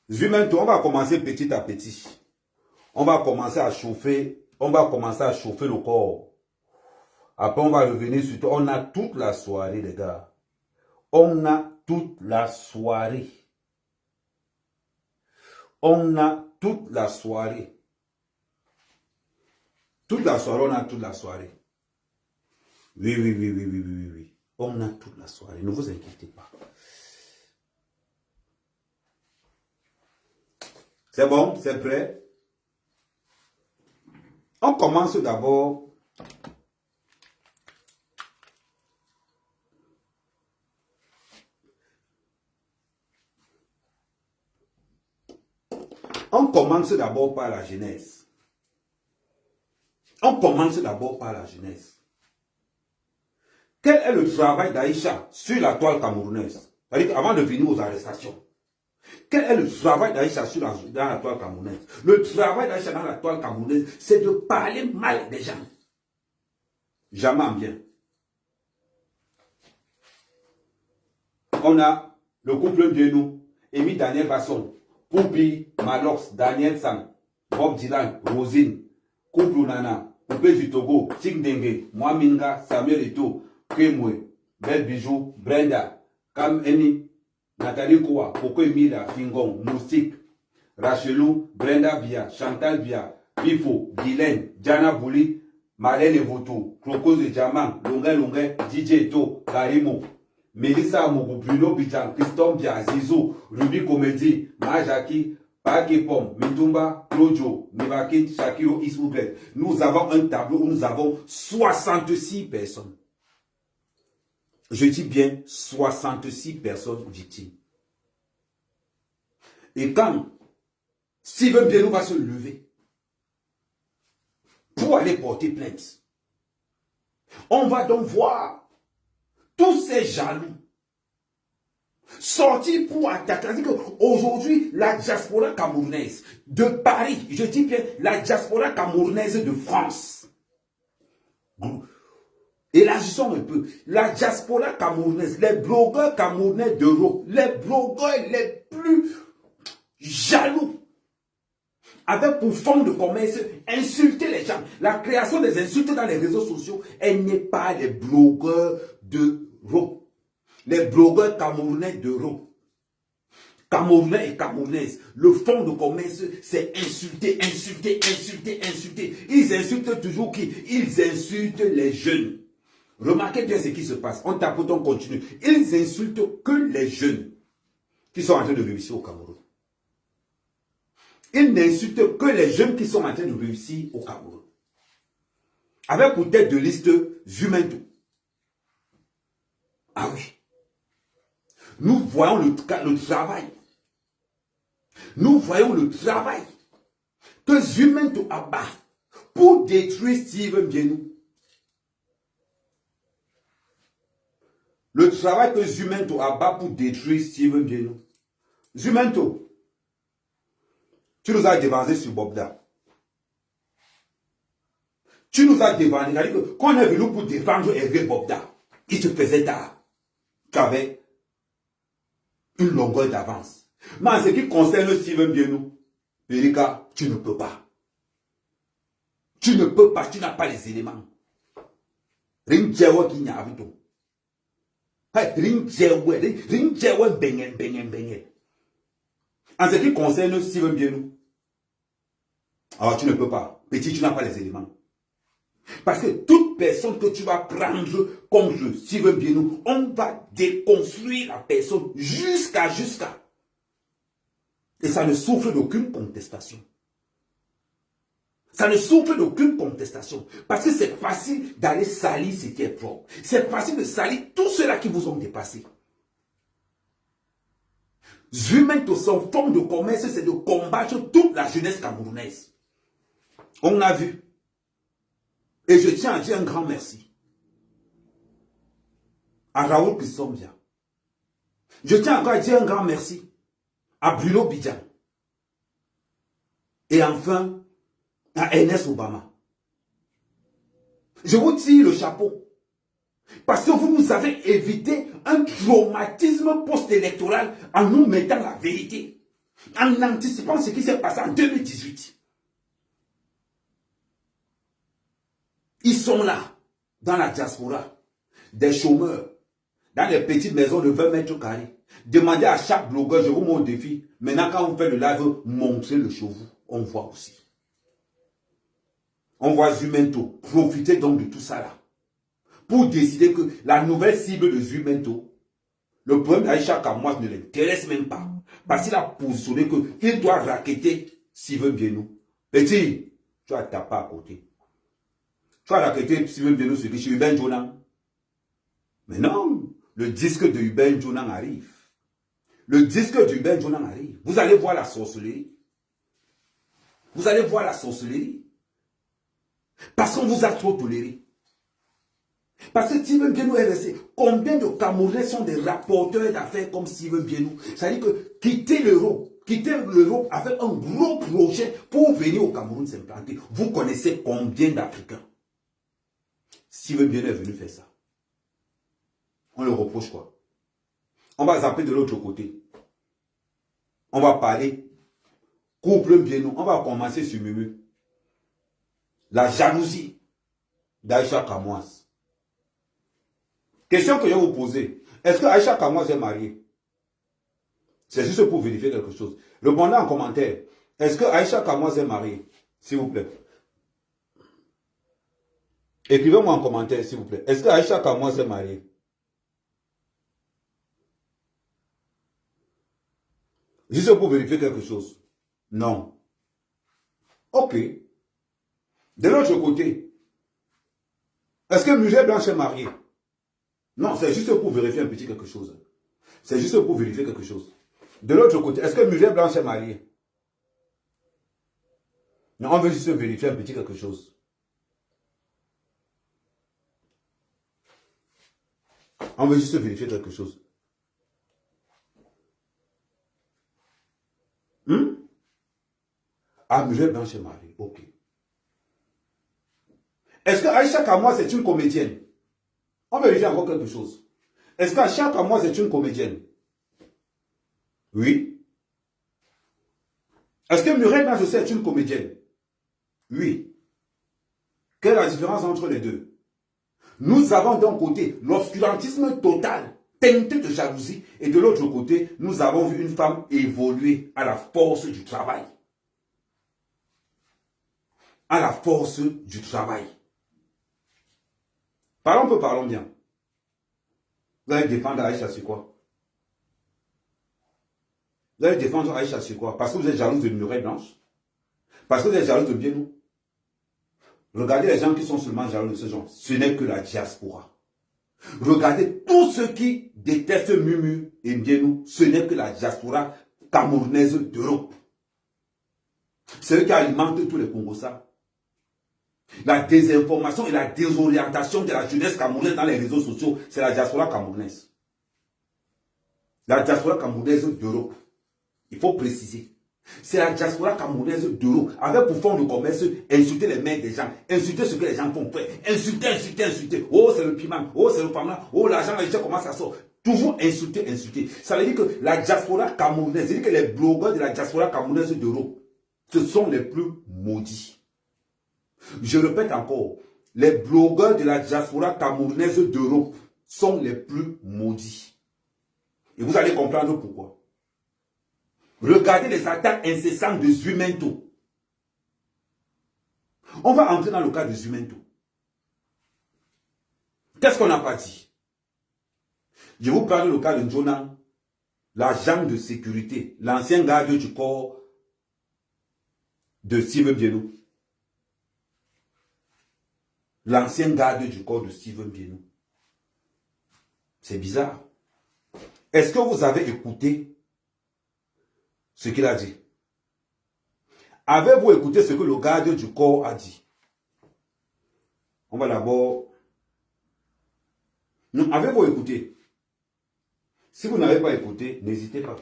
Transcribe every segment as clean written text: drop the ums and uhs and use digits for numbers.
Zumento, on va commencer petit à petit. On va commencer à chauffer. On va commencer à chauffer le corps. Après, on va revenir sur tout. On a toute la soirée, les gars. On a toute la soirée. On a toute la soirée. Toute la soirée, on a toute la soirée. Oui, oui, oui, oui, oui, oui, oui. On a toute la soirée. Ne vous inquiétez pas. C'est bon? C'est prêt? On commence d'abord. On commence d'abord par la jeunesse. On commence d'abord par la jeunesse. Quel est le travail d'Aïcha sur la toile camerounaise? C'est-à-dire avant de venir aux arrestations. Quel est le travail d'Aïcha dans la toile camerounaise? Le travail d'Aïcha dans la toile camerounaise, c'est de parler mal des gens. Jamais en bien. On a le couple de nous, Amy Daniel Basson, Poupi, Malox, Daniel Sang, Bob Dylan, Rosine, Couple Nana, Coupé du Togo, Ting Dengue, Mwaminga, Samuel Eto, Kemwe, Belle Bijou, Brenda, Kam Eni, Nathalie Koua, Coco Emila, Fingon, Moustique, Rachelou, Brenda Bia, Chantal Bia, Bifo, Guylaine, Diana Bouli, Marlène Voto, Crocos de Diamant, Longue, DJ Eto, Karimo, Melissa Mougou, Bruno Bidjan, Christophe Bia, Zizou, Ruby Comédie, Majaki, Pakepom, Mitumba, Klojo, Nivaki, Shakiro, Ismouglet. Nous avons un tableau où nous avons 66 personnes. Je dis bien 66 personnes victimes. Et quand Steven Bielou va se lever pour aller porter plainte, on va donc voir tous ces jaloux sortir pour attaquer. Aujourd'hui, la diaspora camerounaise de Paris, je dis bien la diaspora camerounaise de France, élargissons un peu, la diaspora camerounaise, les blogueurs camerounais d'Europe, les blogueurs les plus jaloux, avec pour forme de commerce, insulter les gens. La création des insultes dans les réseaux sociaux, elle n'est pas les blogueurs d'Europe. Les blogueurs camerounais d'Europe. Camerounais et camerounaises. Le fond de commerce, c'est insulter, insulter, insulter, insulter. Ils insultent toujours qui? Ils insultent les jeunes. Remarquez bien ce qui se passe. On tapote, on continue. Ils insultent que les jeunes qui sont en train de réussir au Cameroun. Ils n'insultent que les jeunes qui sont en train de réussir au Cameroun. Avec pour tête de liste Zumento. Ah oui. Nous voyons le travail. Nous voyons le travail que Zumento abat pour détruire Steven Bielou. Le travail que Zumento abat pour détruire Steven Bielou. Zumento, tu nous as dévancé sur Bobda. Tu nous as dévancé. Quand on est venu pour défendre Hervé Bobda, il se faisait tard. Tu avais une longueur d'avance. Mais en ce qui concerne Steven Bielou, Erika, tu ne peux pas. Tu ne peux pas, tu n'as pas les éléments. Rinjewa qui n'y a pas tout. Rinjewa bengen. En ce qui concerne Steven Bielou, alors tu ne peux pas. Petit, tu n'as pas les éléments. Parce que toute personne que tu vas prendre contre Steven Bielou, on va déconstruire la personne jusqu'à. Et ça ne souffre d'aucune contestation. Ça ne souffre d'aucune contestation. Parce que c'est facile d'aller salir ce qui est propre. C'est facile de salir tous ceux-là qui vous ont dépassé. Zumento, son forme de commerce, c'est de combattre toute la jeunesse camerounaise. On a vu. Et je tiens à dire un grand merci à Raoul Kissombia. Je tiens encore à dire un grand merci à Bruno Bidjan. Et enfin, à Ernest Obama. Je vous tire le chapeau. Parce que vous nous avez évité un traumatisme post-électoral en nous mettant la vérité. En anticipant ce qui s'est passé en 2018. Ils sont là, dans la diaspora, des chômeurs, dans des petites maisons de 20 mètres carrés. Demandez à chaque blogueur, je vous montre le défi. Maintenant, quand vous faites le live, montrez le chez vous. On voit aussi. On voit Zumento. Profitez donc de tout ça là. Pour décider que la nouvelle cible de Zumento, le problème d'Aïcha Kamwas ne l'intéresse même pas. Parce qu'il a positionné qu'il doit racketter Steven Bienou. Petit, tu as tapé à côté. Tu as racketter Steven Bienou sur chez Uben Jonan. Mais non, le disque de Uben Jonan arrive. Le disque de Uben Jonan arrive. Vous allez voir la sorcellerie. Vous allez voir la sorcellerie. Parce qu'on vous a trop toléré. Parce que Steven Bienou est resté. Combien de Camerounais sont des rapporteurs d'affaires comme Steven Bienou? C'est-à-dire que quitter l'Europe avec un gros projet pour venir au Cameroun s'implanter. Vous connaissez combien d'Africains? Steven Bienou est venu faire ça. On le reproche quoi? On va zapper de l'autre côté. On va parler couple Bienou. On va commencer sur Mumu. La jalousie d'Aïcha Kamwas. Question que je vais vous poser. Est-ce que Aïcha Kamwas est mariée? C'est juste pour vérifier quelque chose. Répondez en commentaire. Est-ce que Aïcha Kamwas est mariée? S'il vous plaît. Écrivez-moi en commentaire, s'il vous plaît. Est-ce que Aïcha Kamwas est mariée? Juste pour vérifier quelque chose. Non. Ok. De l'autre côté, est-ce que Muriel Blanche est mariée? Non, c'est juste pour vérifier un petit quelque chose. C'est juste pour vérifier quelque chose. De l'autre côté, est-ce que Muriel Blanche est mariée? Non, on veut juste vérifier un petit quelque chose. On veut juste vérifier quelque chose. Ah, Muriel Blanche est mariée. Ok. Est-ce que Aïcha Kamwas est une comédienne? On vérifie encore quelque chose. Est-ce qu'Aïcha Kamwas est une comédienne? Oui. Est-ce que Muriel Blanche aussi est une comédienne? Oui. Quelle est la différence entre les deux? Nous avons d'un côté l'obscurantisme total, teinté de jalousie, et de l'autre côté, nous avons vu une femme évoluer à la force du travail. À la force du travail. Parlons peu, parlons bien. Vous allez défendre Aïcha sur quoi? Vous allez défendre Aïcha sur quoi? Parce que vous êtes jalouse de Muriel Blanche? Parce que vous êtes jalouse de Bienou? Regardez les gens qui sont seulement jaloux de ce genre. Ce n'est que la diaspora. Regardez tous ceux qui détestent Mumu et Bienou. Ce n'est que la diaspora camerounaise d'Europe. C'est eux qui alimentent tous les Congossas. La désinformation et la désorientation de la jeunesse camerounaise dans les réseaux sociaux, c'est la diaspora camerounaise. La diaspora camerounaise d'Europe. Il faut préciser. C'est la diaspora camerounaise d'Europe. Avec pour fond de commerce, insulter les mains des gens, insulter ce que les gens font faire, insulter, insulter, insulter. Oh, c'est le piment, oh, c'est le piment, oh, l'argent, je sais comment ça sort. Toujours insulter, insulter. Ça veut dire que la diaspora camerounaise, c'est-à-dire que les blogueurs de la diaspora camerounaise d'Europe, ce sont les plus maudits. Je répète encore, les blogueurs de la diaspora camerounaise d'Europe sont les plus maudits. Et vous allez comprendre pourquoi. Regardez les attaques incessantes de Zumento. On va entrer dans le cas de Zumento. Qu'est-ce qu'on n'a pas dit? Je vous parle du cas de Jonah, l'agent de sécurité, l'ancien garde du corps de Steven Bienou. L'ancien garde du corps de Steven Bienou. C'est bizarre. Est-ce que vous avez écouté ce qu'il a dit? Avez-vous écouté ce que le garde du corps a dit? On va d'abord... Non, avez-vous écouté? Si vous n'avez pas écouté, n'hésitez pas.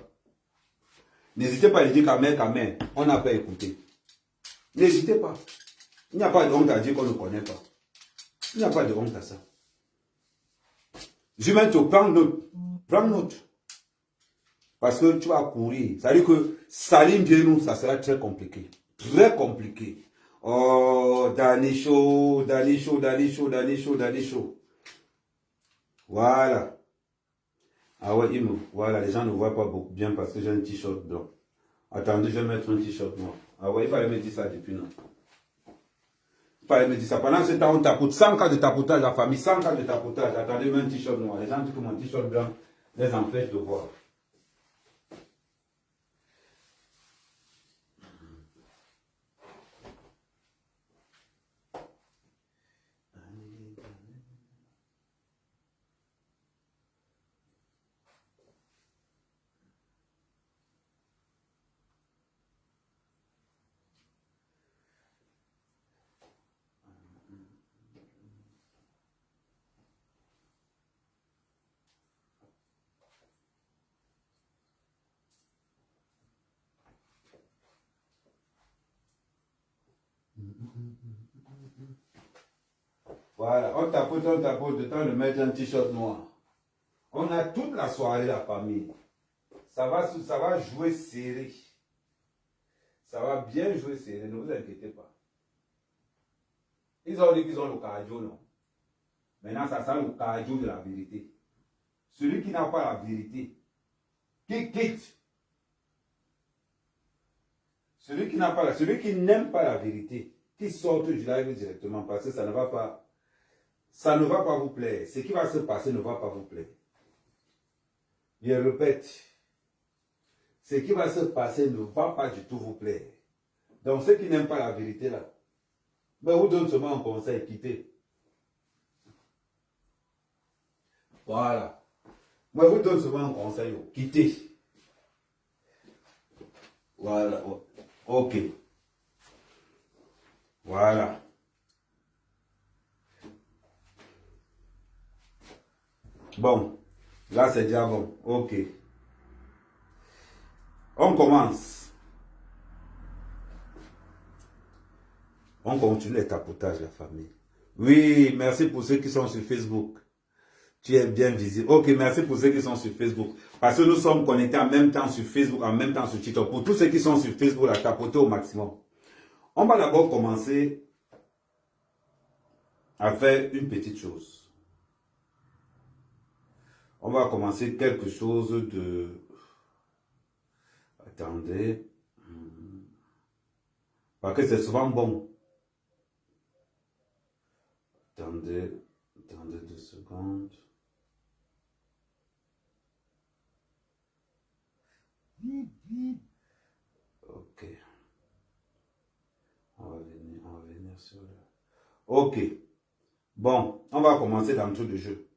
N'hésitez pas à dire qu'à mère, on n'a pas écouté. N'hésitez pas. Il n'y a pas de honte à dire qu'on ne connaît pas. Il n'y a pas de honte à ça. Zumento, prends note. Prends note. Parce que tu vas courir. Ça veut dire que Salim Djenou, ça sera très compliqué. Très compliqué. Oh, Danicho, Danicho, Danicho, Danicho, Danicho. Voilà. Ah ouais, voilà, les gens ne voient pas beaucoup bien parce que j'ai un t-shirt blanc. Attendez, je vais mettre un t-shirt noir. Ah ouais, il fallait me dire ça depuis non. Il fallait me dire ça. Pendant ce temps, on tapote 100 cas de tapotage, la famille, 100 cas de tapotage. Attendez, même un t-shirt noir. Les gens disent que mon t-shirt blanc les empêche de voir. Voilà, on tapote, de temps de mettre un t-shirt noir. On a toute la soirée, la famille. Ça va jouer serré. Ça va bien jouer serré, ne vous inquiétez pas. Ils ont dit qu'ils ont le cardio, non? Maintenant, ça sent le cardio de la vérité. Celui qui n'a pas la vérité, qui quitte. Celui qui n'aime pas la vérité, qui sorte du live directement parce que ça ne va pas vous plaire. Ce qui va se passer ne va pas vous plaire. Je répète, ce qui va se passer ne va pas du tout vous plaire. Donc ceux qui n'aiment pas la vérité là, ben vous donne seulement un conseil, quittez. Voilà. Moi vous donne seulement un conseil, quittez. Voilà. Ok. Voilà. Bon. Là c'est déjà bon. Ok. On commence. On continue les tapotages, la famille. Oui, merci pour ceux qui sont sur Facebook. Tu es bien visible. Ok, merci pour ceux qui sont sur Facebook. Parce que nous sommes connectés en même temps sur Facebook, en même temps sur TikTok. Pour tous ceux qui sont sur Facebook, la tapoter au maximum. On va d'abord commencer à faire une petite chose. On va commencer quelque chose de... Attendez. Parce que c'est souvent bon. Attendez 2 secondes. Ok. On va venir sur le... Ok. Bon, on va commencer dans tout le jeu.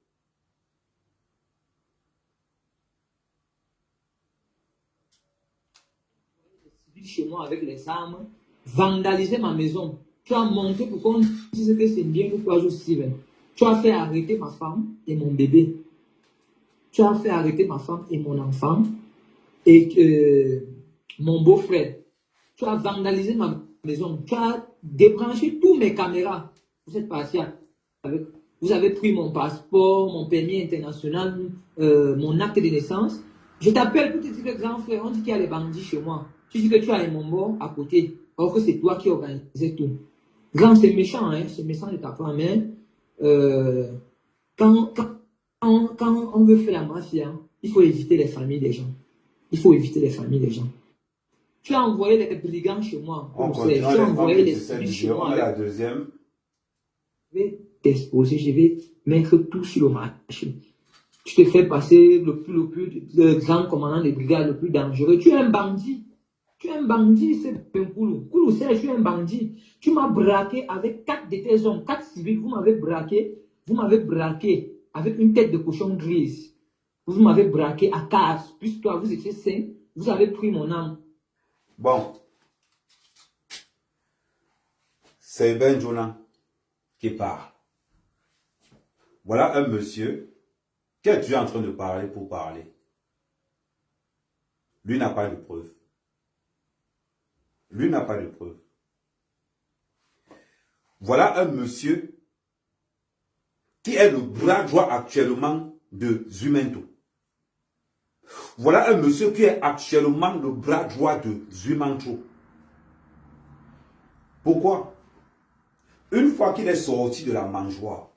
Chez moi avec les armes, vandaliser ma maison. Tu as monté pour qu'on dise que c'est bien pour toi, Steven. Tu as fait arrêter ma femme et mon bébé. Tu as fait arrêter ma femme et mon enfant et mon beau-frère. Tu as vandalisé ma maison. Tu as débranché tous mes caméras. Vous êtes parti avec. Vous avez pris mon passeport, mon permis international, mon acte de naissance. Je t'appelle pour te dire que grand frère, on dit qu'il y a les bandits chez moi. Tu dis que tu as un mort à côté, alors que c'est toi qui organisais tout. Grand, c'est méchant, hein? C'est méchant de ta part, mais quand on veut faire la mafia, il faut éviter les familles des gens. Il faut éviter les familles des gens. Tu as envoyé les brigands chez moi. Tu as envoyé les civils chez moi. La deuxième. Je vais t'exposer, je vais mettre tout sur le marché. Tu te fais passer le grand commandant des brigades le plus dangereux. Tu es un bandit. Tu es un bandit, c'est Koulou. Koulou, c'est, je suis un bandit. Tu m'as braqué avec 4 de tes hommes, 4 civils. Vous m'avez braqué avec une tête de cochon grise. Vous m'avez braqué à case. Puisque toi, vous étiez sain, vous avez pris mon âme. Bon. C'est Ben Jonah qui parle. Voilà un monsieur qui est toujours en train de parler pour parler. Lui n'a pas de preuves. Lui n'a pas de preuves. Voilà un monsieur qui est le bras droit actuellement de Zumento. Voilà un monsieur qui est actuellement le bras droit de Zuimantro. Pourquoi? Une fois qu'il est sorti de la mangeoire,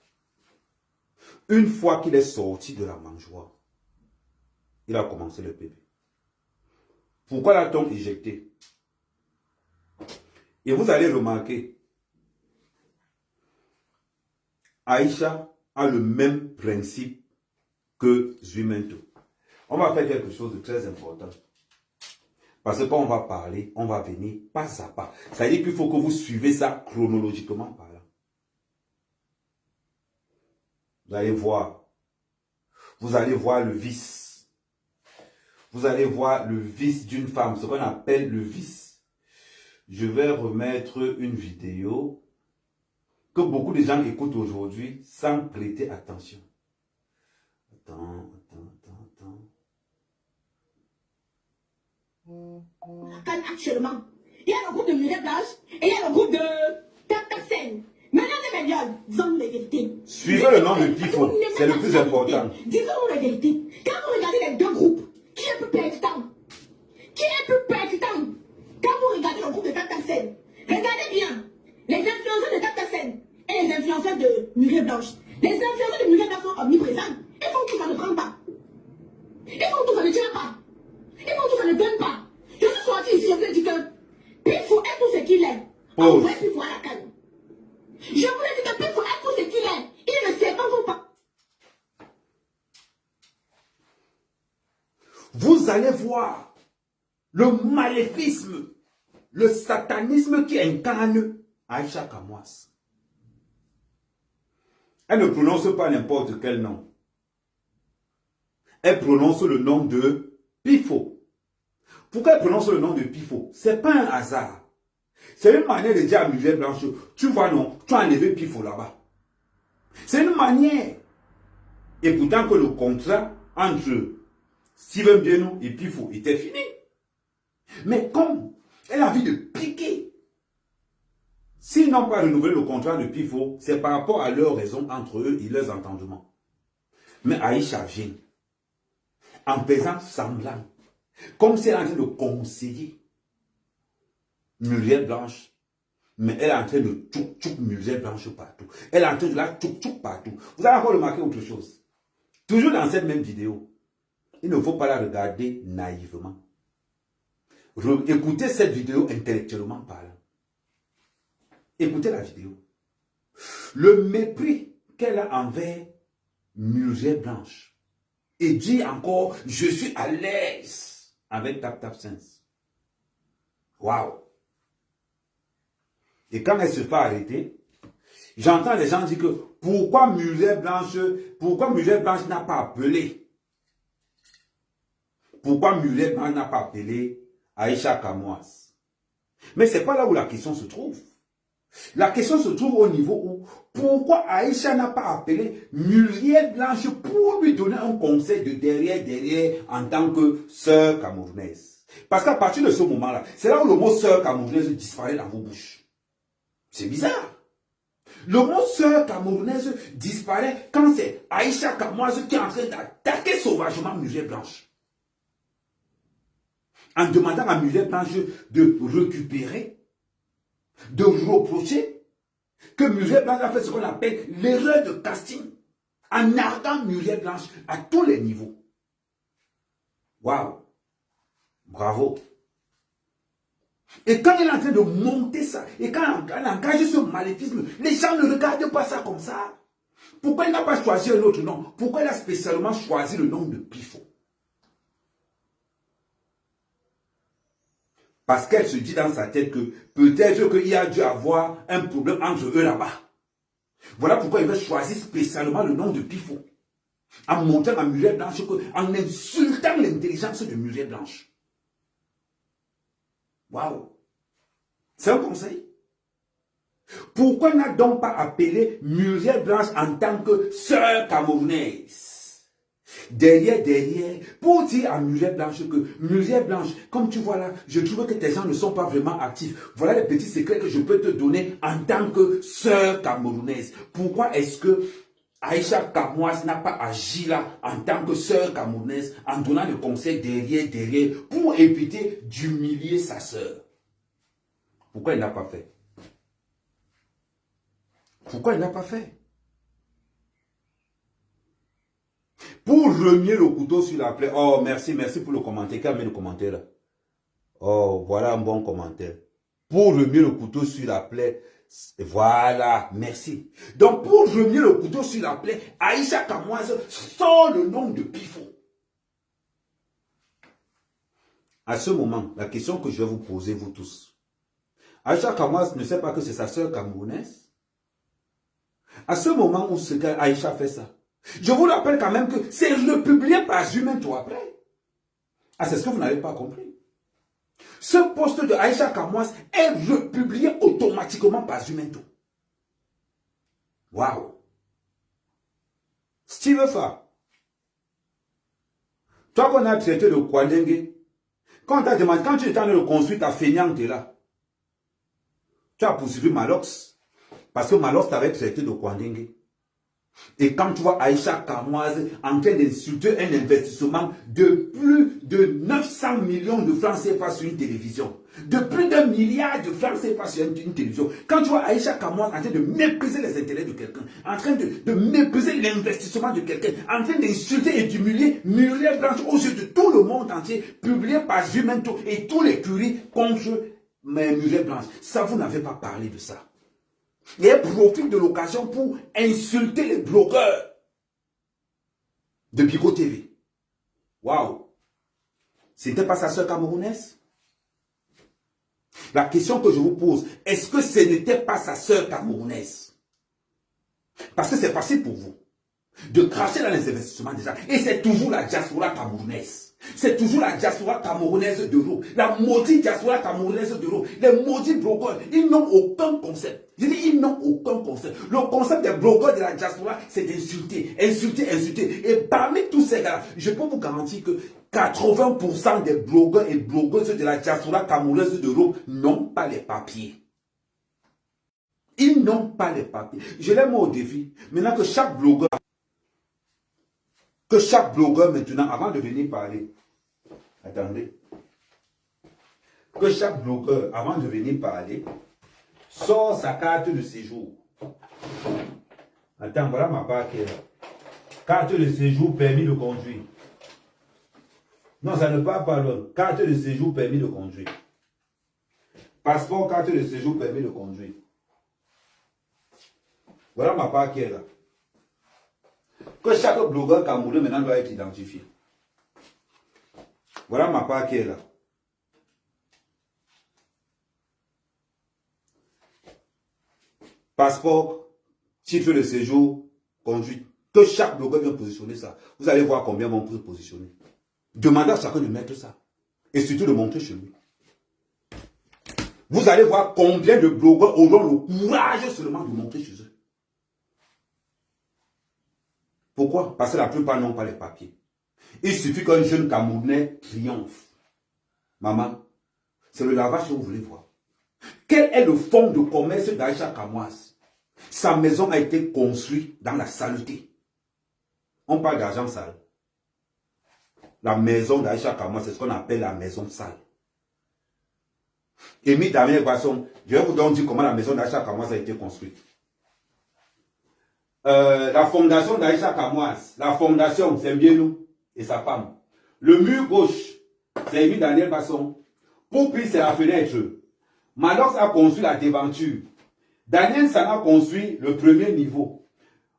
il a commencé le bébé. Pourquoi l'a-t-on éjecté? Et vous allez remarquer, Aïcha a le même principe que Zuimantro. On va faire quelque chose de très important. Parce que quand on va parler, on va venir pas à pas. Ça veut dire qu'il faut que vous suivez ça chronologiquement parlant. Vous allez voir. Vous allez voir le vice. Vous allez voir le vice d'une femme, ce qu'on appelle le vice. Je vais remettre une vidéo que beaucoup de gens écoutent aujourd'hui sans prêter attention. Attends. Actuellement, il y a le groupe de Muriel Blanche et il y a le groupe de Taktasen. Maintenant, les médias, disons la vérité. Suivez le nom de Pifo, c'est le plus important. Disons la vérité. Quand vous regardez les deux groupes, qui est plus percutant? Quand vous regardez le groupe de Taktasen, regardez bien les influenceurs de Taktasen et les influenceurs de Muriel Blanche. Les influenceurs de Muriel Blanche sont omniprésents. Ils font tout, ça ne prend pas. Ils font tout, ça ne tient pas. Ils font tout, ça ne donne pas. Je suis sorti ici, je vous ai dit que Pifo est tout ce qu'il est. En vrai, Pifo à la canne. Je vous ai dit que Pifo est tout ce qu'il est. Il ne sait pas vous pas. Vous allez voir le maléfisme, le satanisme qui incarne Aïcha Kamwas. Elle ne prononce pas n'importe quel nom. Elle prononce le nom de Pifo. Pourquoi elle prononce le nom de Pifo? Ce n'est pas un hasard. C'est une manière de dire à Muriel Blanche, tu vois non, tu as enlevé Pifo là-bas. C'est une manière. Et pourtant que le contrat entre Steven Bienou et Pifo était fini. Mais comme elle a envie de piquer, s'ils n'ont pas renouvelé le contrat de Pifo, c'est par rapport à leurs raisons entre eux et leurs entendements. Mais Aïcha vient en faisant semblant, comme si elle est en train de conseiller Muriel Blanche, mais elle est en train de tchouk Muriel Blanche partout. Elle est en train de la tchouk partout. Vous avez encore remarqué autre chose. Toujours dans cette même vidéo, il ne faut pas la regarder naïvement. Écoutez cette vidéo intellectuellement parlant. Écoutez la vidéo. Le mépris qu'elle a envers Muriel Blanche. Et dit encore, je suis à l'aise avec TapTapSense. Waouh! Et quand elle se fait arrêter, j'entends les gens dire que pourquoi Muriel Blanche n'a pas appelé? Pourquoi Muriel Blanche n'a pas appelé Aïcha Kamwas? Mais ce n'est pas là où la question se trouve. La question se trouve au niveau où, pourquoi Aïcha n'a pas appelé Muriel Blanche pour lui donner un conseil de derrière en tant que sœur camerounaise? Parce qu'à partir de ce moment-là, c'est là où le mot sœur camerounaise disparaît dans vos bouches. C'est bizarre. Le mot sœur camerounaise disparaît quand c'est Aïcha Kamwas qui est en train d'attaquer sauvagement Muriel Blanche. En demandant à Muriel Blanche de récupérer, de reprocher que Muriel Blanche a fait ce qu'on appelle l'erreur de casting en arguant Muriel Blanche à tous les niveaux. Waouh! Bravo! Et quand elle est en train de monter ça, et quand elle engage ce maléfisme, les gens ne regardent pas ça comme ça. Pourquoi elle n'a pas choisi un autre nom? Pourquoi elle a spécialement choisi le nom de Pifo? Parce qu'elle se dit dans sa tête que peut-être qu'il y a dû avoir un problème entre eux là-bas. Voilà pourquoi il va choisir spécialement le nom de Pifo. En montant à Muriel Blanche, en insultant l'intelligence de Muriel Blanche. Waouh! C'est un conseil. Pourquoi n'a donc pas appelé Muriel Blanche en tant que sœur camerounaise? Derrière, pour dire à Muriel Blanche que Muriel Blanche, comme tu vois là, je trouve que tes gens ne sont pas vraiment actifs. Voilà les petits secrets que je peux te donner en tant que sœur camerounaise. Pourquoi est-ce que Aïcha Kamoise n'a pas agi là en tant que sœur camerounaise en donnant des conseils derrière pour éviter d'humilier sa sœur. Pourquoi il n'a pas fait? Pourquoi il n'a pas fait? Pour remuer le couteau sur la plaie. Oh, merci pour le commentaire. Qui a mis le commentaire là? Oh, voilà un bon commentaire. Pour remuer le couteau sur la plaie. Voilà, merci. Donc, pour remuer le couteau sur la plaie, Aïcha Kamoise sort le nom de Pifo. À ce moment, la question que je vais vous poser, vous tous. Aïcha Kamoise ne sait pas que c'est sa sœur camerounaise. À ce moment où Aïcha fait ça, je vous rappelle quand même que c'est republié par Jumento après. Ah, c'est ce que vous n'avez pas compris. Ce poste de Aïcha Kamoise est republié automatiquement par Jumento. Waouh. Steve Fa. Toi qu'on a traité de Kwandengue, quand tu étais en train de construire ta feignante là, tu as poursuivi Malox, parce que Malox t'avait traité de Kwandengue. Et quand tu vois Aïcha Kamoise en train d'insulter un investissement de plus de 900 millions de francs CFA sur une télévision, de plus d'1 milliard de francs CFA sur une télévision, quand tu vois Aïcha Kamoise en train de mépriser les intérêts de quelqu'un, en train de mépriser l'investissement de quelqu'un, en train d'insulter et d'humilier Muriel Blanche aux yeux de tout le monde entier, publié par Jumento et tous les curies contre Muriel Blanche, ça vous n'avez pas parlé de ça. Et elle profite de l'occasion pour insulter les blogueurs de Bigo TV. Waouh! C'était pas sa sœur camerounaise? La question que je vous pose, est-ce que ce n'était pas sa sœur camerounaise? Parce que c'est facile pour vous de cracher dans les investissements des gens. Et c'est toujours la diaspora camerounaise. C'est toujours la diaspora camerounaise d'Europe. La maudite diaspora camerounaise d'Europe. Les maudits blogueurs, ils n'ont aucun concept. Je dis, ils n'ont aucun concept. Le concept des blogueurs de la diaspora, c'est d'insulter, insulter. Et parmi tous ces gars, je peux vous garantir que 80% des blogueurs et blogueuses de la diaspora camerounaise d'Europe n'ont pas les papiers. Ils n'ont pas les papiers. Je les mets au défi. Maintenant que chaque blogueur maintenant, avant de venir parler, attendez, que chaque blogueur, avant de venir parler, sort sa carte de séjour. Attends, voilà ma part qui est là. Carte de séjour, permis de conduire. Non, ça ne part pas loin. Carte de séjour, permis de conduire. Passeport, carte de séjour, permis de conduire. Voilà ma part qui est là. Que chaque blogueur camerounais maintenant doit être identifié. Voilà ma part qui est là. Passeport, titre de séjour, conduite. Que chaque blogueur vient positionner ça. Vous allez voir combien vont positionner. Demandez à chacun de mettre ça. Et surtout de montrer chez lui. Vous allez voir combien de blogueurs auront le courage seulement de montrer chez eux. Pourquoi? Parce que la plupart n'ont pas les papiers. Il suffit qu'un jeune Camerounais triomphe. Maman, c'est le lavage que vous voulez voir. Quel est le fonds de commerce d'Aïcha Kamoise? Sa maison a été construite dans la saleté. On parle d'argent sale. La maison d'Aïcha Kamoise, c'est ce qu'on appelle la maison sale. Et mis dans mes façons, je vais vous donc dire comment la maison d'Aïcha Kamoise a été construite. La fondation d'Aïcha Kamoise, la fondation, c'est bien nous et sa femme. Le mur gauche, c'est Émile Daniel Basson. Poupi, c'est la fenêtre. Malox a construit la devanture. Daniel San a construit le premier niveau.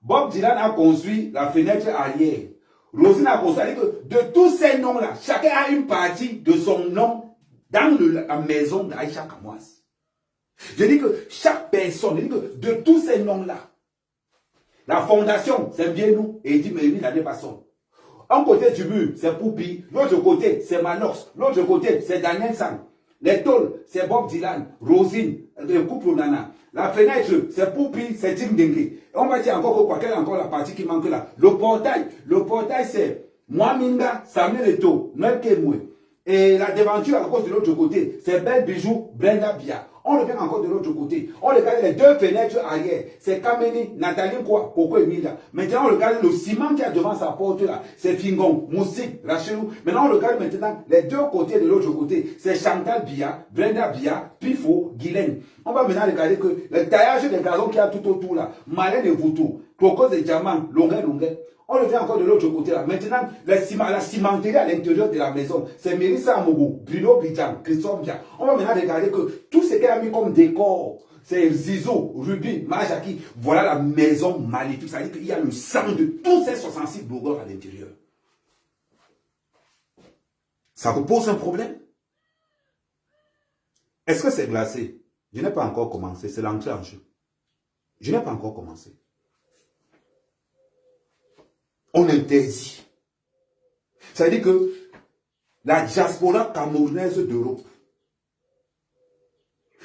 Bob Dylan a construit la fenêtre arrière. Rosine a construit. De tous ces noms-là, chacun a une partie de son nom dans la maison d'Aïcha Kamoise. Je dis que chaque personne, je dis que de tous ces noms-là, la fondation, c'est bien nous, et il dit, mais il n'a pas son. Un côté du mur, c'est Poupi. L'autre côté, c'est Manox. L'autre côté, c'est Daniel San. Les tôles, c'est Bob Dylan. Rosine, le couple Nana. La fenêtre, c'est Poupi, c'est Tim Dengue. On va dire encore quoi, quelle est encore la partie qui manque là. Le portail, c'est Mwaminga, Samuel Eto, Noël Kemwe. Et la devanture à cause de l'autre côté, c'est Belle Bijou, Brenda Bia. On revient encore de l'autre côté. On regarde les deux fenêtres arrière. C'est Kameni, Nathalie quoi, Coco et Mila. Maintenant, on regarde le ciment qui a devant sa porte là. C'est Fingon, Moussik, Rachelou. Maintenant, on regarde maintenant les deux côtés de l'autre côté. C'est Chantal Bia, Brenda Bia, Pifo, Guylaine. On va maintenant regarder que le taillage des gazons qu'il y a tout autour là. Malène et Voutou, Coco et Diamant, Longuet. On revient encore de l'autre côté là. Maintenant, la cimenterie à l'intérieur de la maison, c'est Mélissa Amougou, Bruno Bidjan, Christophe Bia. On va maintenant regarder que tout ce qu'elle a mis comme décor, c'est Zizo, Ruby, Majaki. Voilà la maison maléfique. Ça veut dire qu'il y a le sang de tous ces 66 blogueurs à l'intérieur. Ça vous pose un problème? Est-ce que c'est glacé? Je n'ai pas encore commencé. C'est l'entrée en jeu. Je n'ai pas encore commencé. On interdit. Ça veut dire que la diaspora camerounaise d'Europe,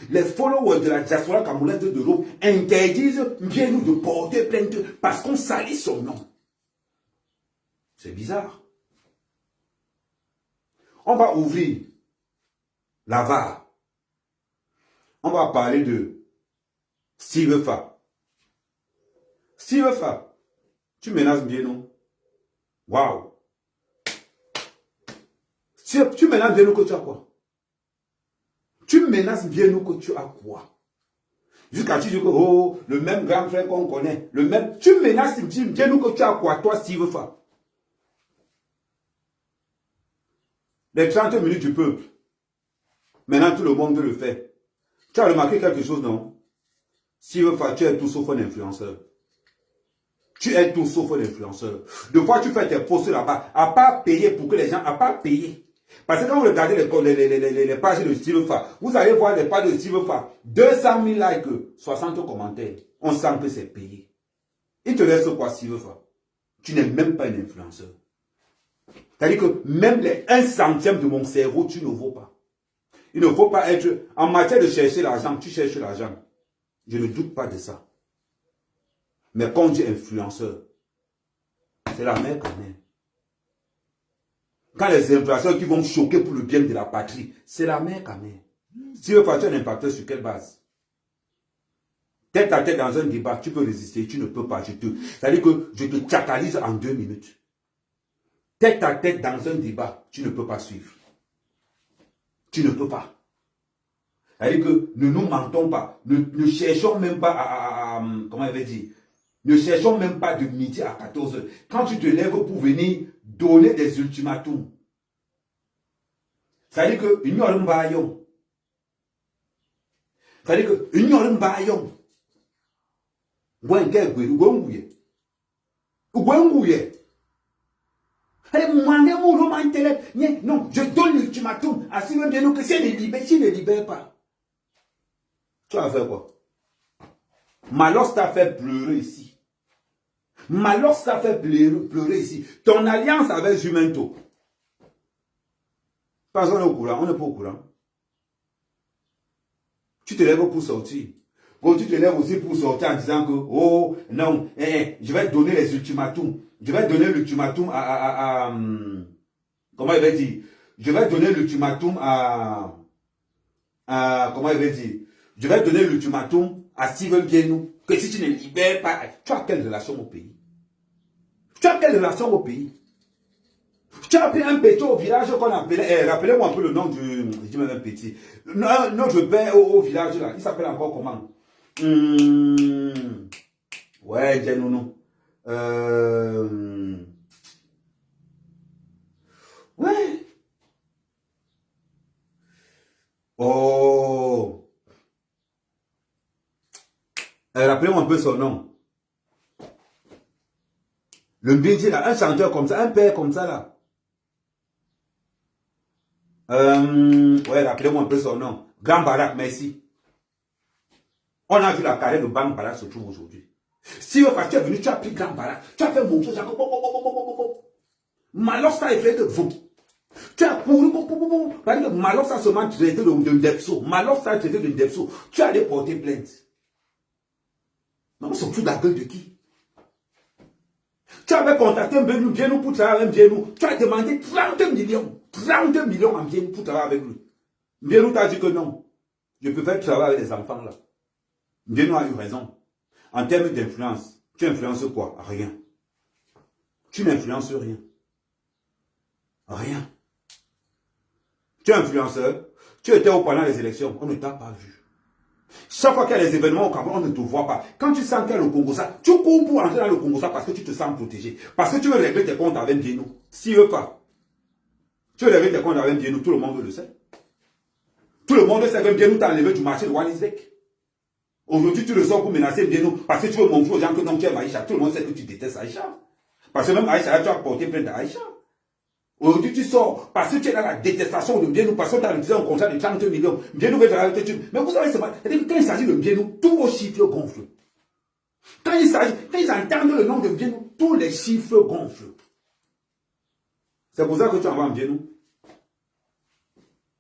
les followers de la diaspora camerounaise d'Europe interdisent bien nous de porter plainte parce qu'on salit son nom. C'est bizarre. On va ouvrir la VAR. On va parler de Steve Fa. Steve Fa, tu menaces bien non? Waouh! Tu menaces bien nous que tu as quoi? Tu menaces bien nous que tu as quoi? Jusqu'à tu dis que oh, le même grand frère qu'on connaît, le même. Tu menaces bien nous que tu as quoi, toi, Steve Fa? Les 30 minutes du peuple. Maintenant, tout le monde le fait. Tu as remarqué quelque chose, non? Steve Fa, tu es tout sauf un influenceur. Tu es tout sauf un influenceur. De fois, tu fais tes posts là-bas, à pas payer pour que les gens, à pas payer. Parce que quand vous regardez les pages de Steve Fa, vous allez voir les pages de Steve Fa, 200 000 likes, 60 commentaires. On sent que c'est payé. Il te reste quoi, Steve Fa? Tu n'es même pas un influenceur. C'est-à-dire que même les 1 centième de mon cerveau, tu ne vaux pas. Il ne faut pas être, en matière de chercher l'argent, tu cherches l'argent. Je ne doute pas de ça. Mais quand on dit influenceur, c'est la mer quand même. Quand les influenceurs qui vont choquer pour le bien de la patrie, c'est la mer quand même. Si tu veux faire un impacteur, sur quelle base? Tête à tête dans un débat, tu peux résister, tu ne peux pas. C'est-à-dire que je te tchakalise en 2 minutes. Tête à tête dans un débat, tu ne peux pas suivre. Tu ne peux pas. C'est-à-dire que ne nous mentons pas. Ne cherchons même pas à comment il va dire? Ne cherchons même pas de midi à 14h. Quand tu te lèves pour venir donner des ultimatums, c'est-à-dire que il n'y a pas de c'est-à-dire que il n'y a pas de non, je donne l'ultimatum à Sylvain Diallo que s'il ne libère pas. Tu vas faire quoi? Malos t'a fait pleurer ici. Malos t'a fait pleurer ici. Ton alliance avec Jumento. Parce qu'on est au courant, on n'est pas au courant. Tu te lèves pour sortir. Quand tu te lèves aussi pour sortir en disant que, oh, non, je vais donner les ultimatums. Je vais donner l'ultimatum à comment il va dire? Je vais donner l'ultimatum à comment il va dire? Je vais donner l'ultimatum à Steven Bienou. Que si tu ne libères pas, tu as quelle relation au pays? Tu as quelle relation au pays? Tu as appelé un petit au village qu'on appelait, rappelez-moi un peu le nom du, je dis même un petit, notre père au village là, il s'appelle encore comment? Ouais, Djenounou. Ouais. Oh. Rappelez-moi un peu son nom. Le Mbindi là, un chanteur comme ça, un père comme ça là. Ouais, rappelez-moi un peu son nom. Grand Barak, merci. On a vu la carrière de Bang Barak se trouve aujourd'hui. Si tu es venu, tu as pris Grand Barak, tu as fait mon chose, Malos t'a effet de vous. Tu as couru, Malos t'a seulement traité de Depso. Malos t'a traité de Depso. Tu as allé porter plainte. Mais on se fout de la gueule de qui? Tu avais contacté un Bienou pour travailler avec Bienou. Tu as demandé 30 millions. 30 millions en Bienou pour travailler avec lui. Bienou t'a dit que non. Je peux faire travailler avec les enfants là. Dieu a eu raison. En termes d'influence, tu influences quoi? Rien. Tu n'influences rien. Rien. Tu es influenceur. Tu étais au pendant les élections. On ne t'a pas vu. Chaque fois qu'il y a des événements au Cameroun, on ne te voit pas. Quand tu sens qu'il y a le Congo-Ça, tu cours pour entrer dans le Congo-Ça parce que tu te sens protégé. Parce que tu veux régler tes comptes avec Bienou. S'il ne veut pas. Tu veux régler tes comptes avec Bienou, tout le monde le sait. Tout le monde sait que Bienou t'a enlevé du marché de Wallisbeck. Aujourd'hui, tu le sors pour menacer Bienou parce que tu veux montrer aux gens que non, tu aimes Aïcha. Tout le monde sait que tu détestes Aïcha. Parce que même Aïcha, tu as porté plainte à Aïcha. Aujourd'hui, tu sors parce que tu es dans la détestation de Bienou, parce que tu as refusé un contrat de 30 millions. Bienou veut te raconter que tu... Mais vous savez, quand il s'agit de Bienou, tous vos chiffres gonflent. Quand ils entendent le nom de Bienou, tous les chiffres gonflent. C'est pour ça que tu envoies Bienou.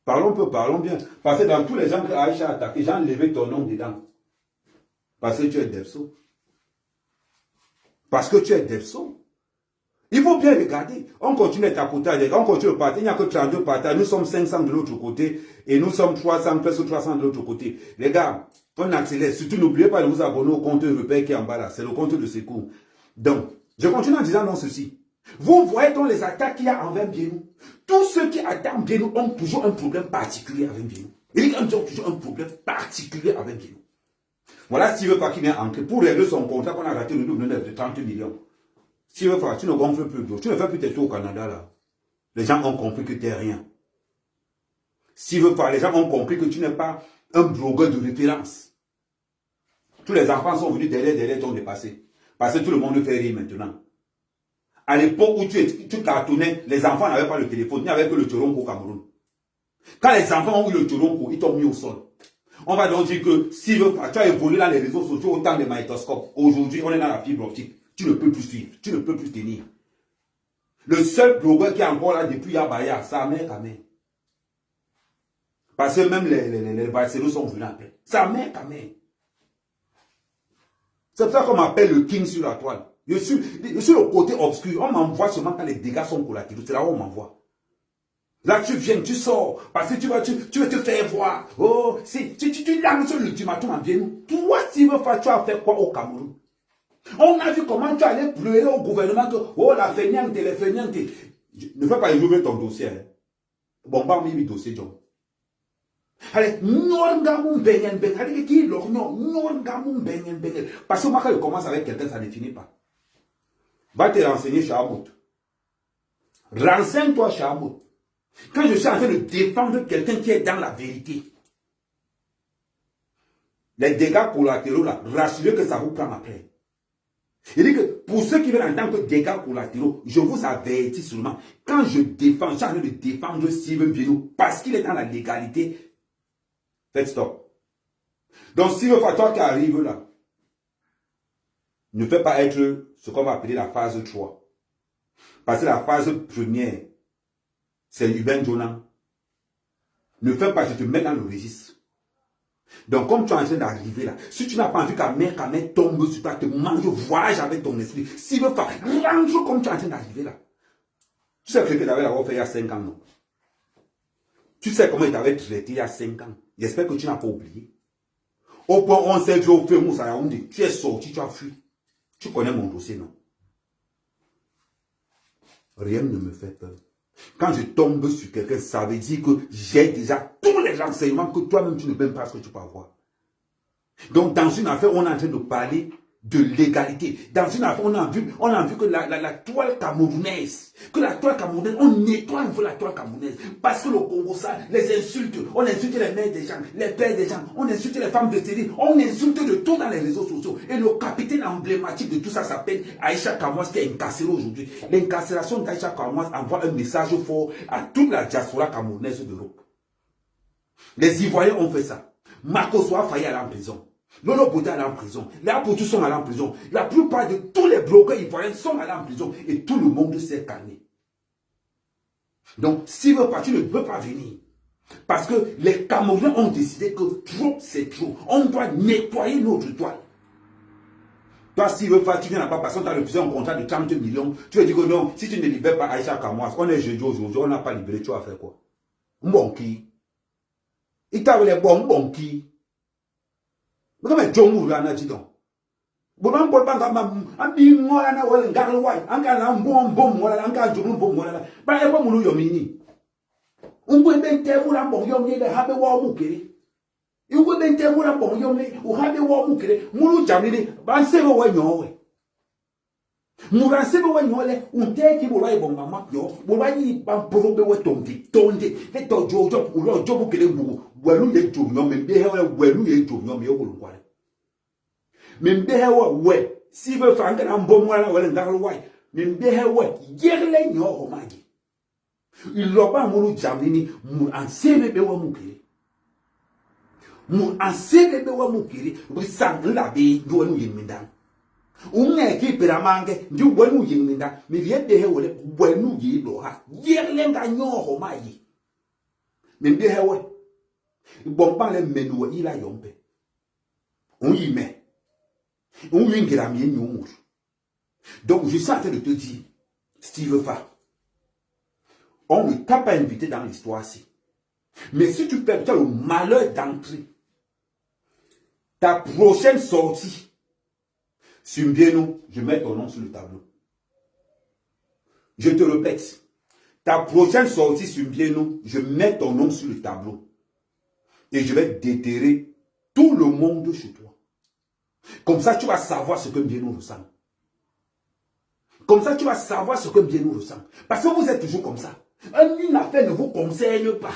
Parlons peu, parlons bien. Parce que dans tous les gens que Aïcha a attaqué, j'ai enlevé ton nom dedans. Parce que tu es Debso. Parce que tu es Debso. Il faut bien regarder. On continue à tapoter, on continue à partir. Il n'y a que 32 partages. Nous sommes 500 de l'autre côté. Et nous sommes 300, presque 300 de l'autre côté. Les gars, on accélère. Surtout, n'oubliez pas de vous abonner au compte européen qui est en bas là. C'est le compte de secours. Donc, je continue en disant non ceci. Vous voyez dans les attaques qu'il y a envers Bienou. Tous ceux qui attaquent Bienou ont toujours un problème particulier avec Bienou. Ils ont toujours un problème particulier avec Bienou. Voilà Steve Fa qui vient entrer pour régler son contrat qu'on a raté le double de 30 millions. Steve Fa, tu ne gonfles plus d'eau. Tu ne fais plus tes tours au Canada là. Les gens ont compris que tu n'es rien. Steve Fa, les gens ont compris que tu n'es pas un blogueur de référence. Tous les enfants sont venus derrière ton dépassé. Parce que tout le monde fait rire maintenant. À l'époque où tu cartonnais, les enfants n'avaient pas le téléphone, il n'y avait que le Toronko au Cameroun. Quand les enfants ont eu le Toronko, ils t'ont mis au sol. On va donc dire que si tu as évolué dans les réseaux sociaux autant de magnétoscopes, aujourd'hui on est dans la fibre optique, tu ne peux plus suivre, tu ne peux plus tenir. Le seul blogueur qui est encore là depuis Yabaya, sa mère quand même. Parce que même les Barcelos sont venus après. Sa mère quand même. C'est pour ça qu'on m'appelle le king sur la toile. Je suis le côté obscur. On m'envoie seulement quand les dégâts sont collatéraux. C'est là où on m'envoie. Là, tu viens, tu sors. Parce que tu veux te faire voir. Oh, tu lances l'ultimatum en Bienou. Toi, tu veux faire, tu as fait quoi au Cameroun? On a vu comment tu allais pleurer au gouvernement que, oh, la feignante, les feignantes. Ne fais pas ouvrir ton dossier. Hein. Bon, pas mis dossier, John. Allez, non, bengen. Allez, qui est leur nom? Non, bengen. Parce que moi, quand je commence avec quelqu'un, ça ne finit pas. Va te renseigner, Chahamout. Renseigne-toi, Chahamout. Quand je suis en train de défendre quelqu'un qui est dans la vérité, les dégâts collatéraux, là, rassurez que ça vous prend après. Il dit que pour ceux qui veulent en tant que dégâts collatéraux, je vous avertis seulement, quand je défends, je suis en train de défendre Steven Bienou, parce qu'il est dans la légalité, faites stop. Donc, si le facteur qui arrive là, ne fait pas être ce qu'on va appeler la phase 3. Parce que la phase première, c'est Ruben Jonah. Ne fais pas, je te mets dans le registre. Donc, comme tu es en train d'arriver là, si tu n'as pas envie qu'à mère tombe sur toi, te mange, voyage avec ton esprit. Si veut pas, range comme tu es en train d'arriver là. Tu sais ce que tu avais fait il y a 5 ans, non? Tu sais comment il t'avait traité il y a 5 ans. J'espère que tu n'as pas oublié. Au point où on s'est vu au feu, tu es sorti, tu as fui. Tu connais mon dossier, non? Rien ne me fait peur. Quand je tombe sur quelqu'un, ça veut dire que j'ai déjà tous les renseignements que toi-même tu ne peux pas ce que tu peux avoir. Donc dans une affaire, on est en train de parler de légalité. Dans une affaire, on a vu que la toile camerounaise, on nettoie un peu la toile camerounaise. Parce que le Congo, ça, les insulte. On insulte les mères des gens, les pères des gens, on insulte les femmes de série, on insulte de tout dans les réseaux sociaux. Et le capitaine emblématique de tout ça s'appelle Aïcha Kamwas qui est incarcéré aujourd'hui. L'incarcération d'Aïcha Kamwas envoie un message fort à toute la diaspora camerounaise d'Europe. Les Ivoiriens ont fait ça. Marco Soa failli aller en prison. Lolo Bouddha est en prison. Les Apoutou sont allés en prison. La plupart de tous les blogueurs ivoiriens sont allés en prison. Et tout le monde s'est calmé. Donc, si tu ne veux pas venir. Parce que les Camerounais ont décidé que trop, c'est trop. On doit nettoyer notre toile. Toi, si tu veux pas, tu viens là-bas parce qu'on t'a refusé un contrat de 30 millions. Tu veux dire que non, si tu ne libères pas Aïcha Kamwas, on est jeudi aujourd'hui, on n'a pas libéré, tu vas faire quoi? Mon qui? Il t'a les bonbons qui. Mais comme un Djongou, là, dit donc. Bon, on peut pas un bim, moi, là, on garde le white. Un gars, un bon, voilà, un gars, un bon, voilà. Bah, il y a pas mon yomini. On peut bien te rouler un bon yomini, le habe wa moukere. Il peut bien te rouler un bon yomini, ou habe wa moukere. Moulou jamini, bah, c'est le way, no way. Moura c'est le way, no way. On te qui moura, bon, maman, yo. Moura, il va provoquer ouais, tonde. Les to jojo, ou l'on jobo que les mou. Ouelou, les job, non, mais bien, ouelou, les job, non, mais yo, quoi. Membe hewa we si be fanga na mbom wala wala ngal way membe hewa yerle nyo o magi iloba mulu jamini mu ansebe be wa mukiri mu ansebe be wa mukiri bisang la be duanu yiminda unge ki peramange ndi wenu yiminda mi yede hewole wenu yido ha yerle nga nyo o magi membe hewa bomba le menu ila yompe on yime. Donc, je suis en train de te dire, Steve Fa, on ne t'a pas invité dans l'histoire-ci. Mais si tu as le malheur d'entrer, ta prochaine sortie, Sumbieno, je mets ton nom sur le tableau. Je te répète, ta prochaine sortie, Sumbieno, je mets ton nom sur le tableau. Et je vais déterrer tout le monde chez toi. Comme ça, tu vas savoir ce que Mbienou ressent. Comme ça, tu vas savoir ce que Mbienou ressent. Parce que vous êtes toujours comme ça. Une affaire ne vous concerne pas.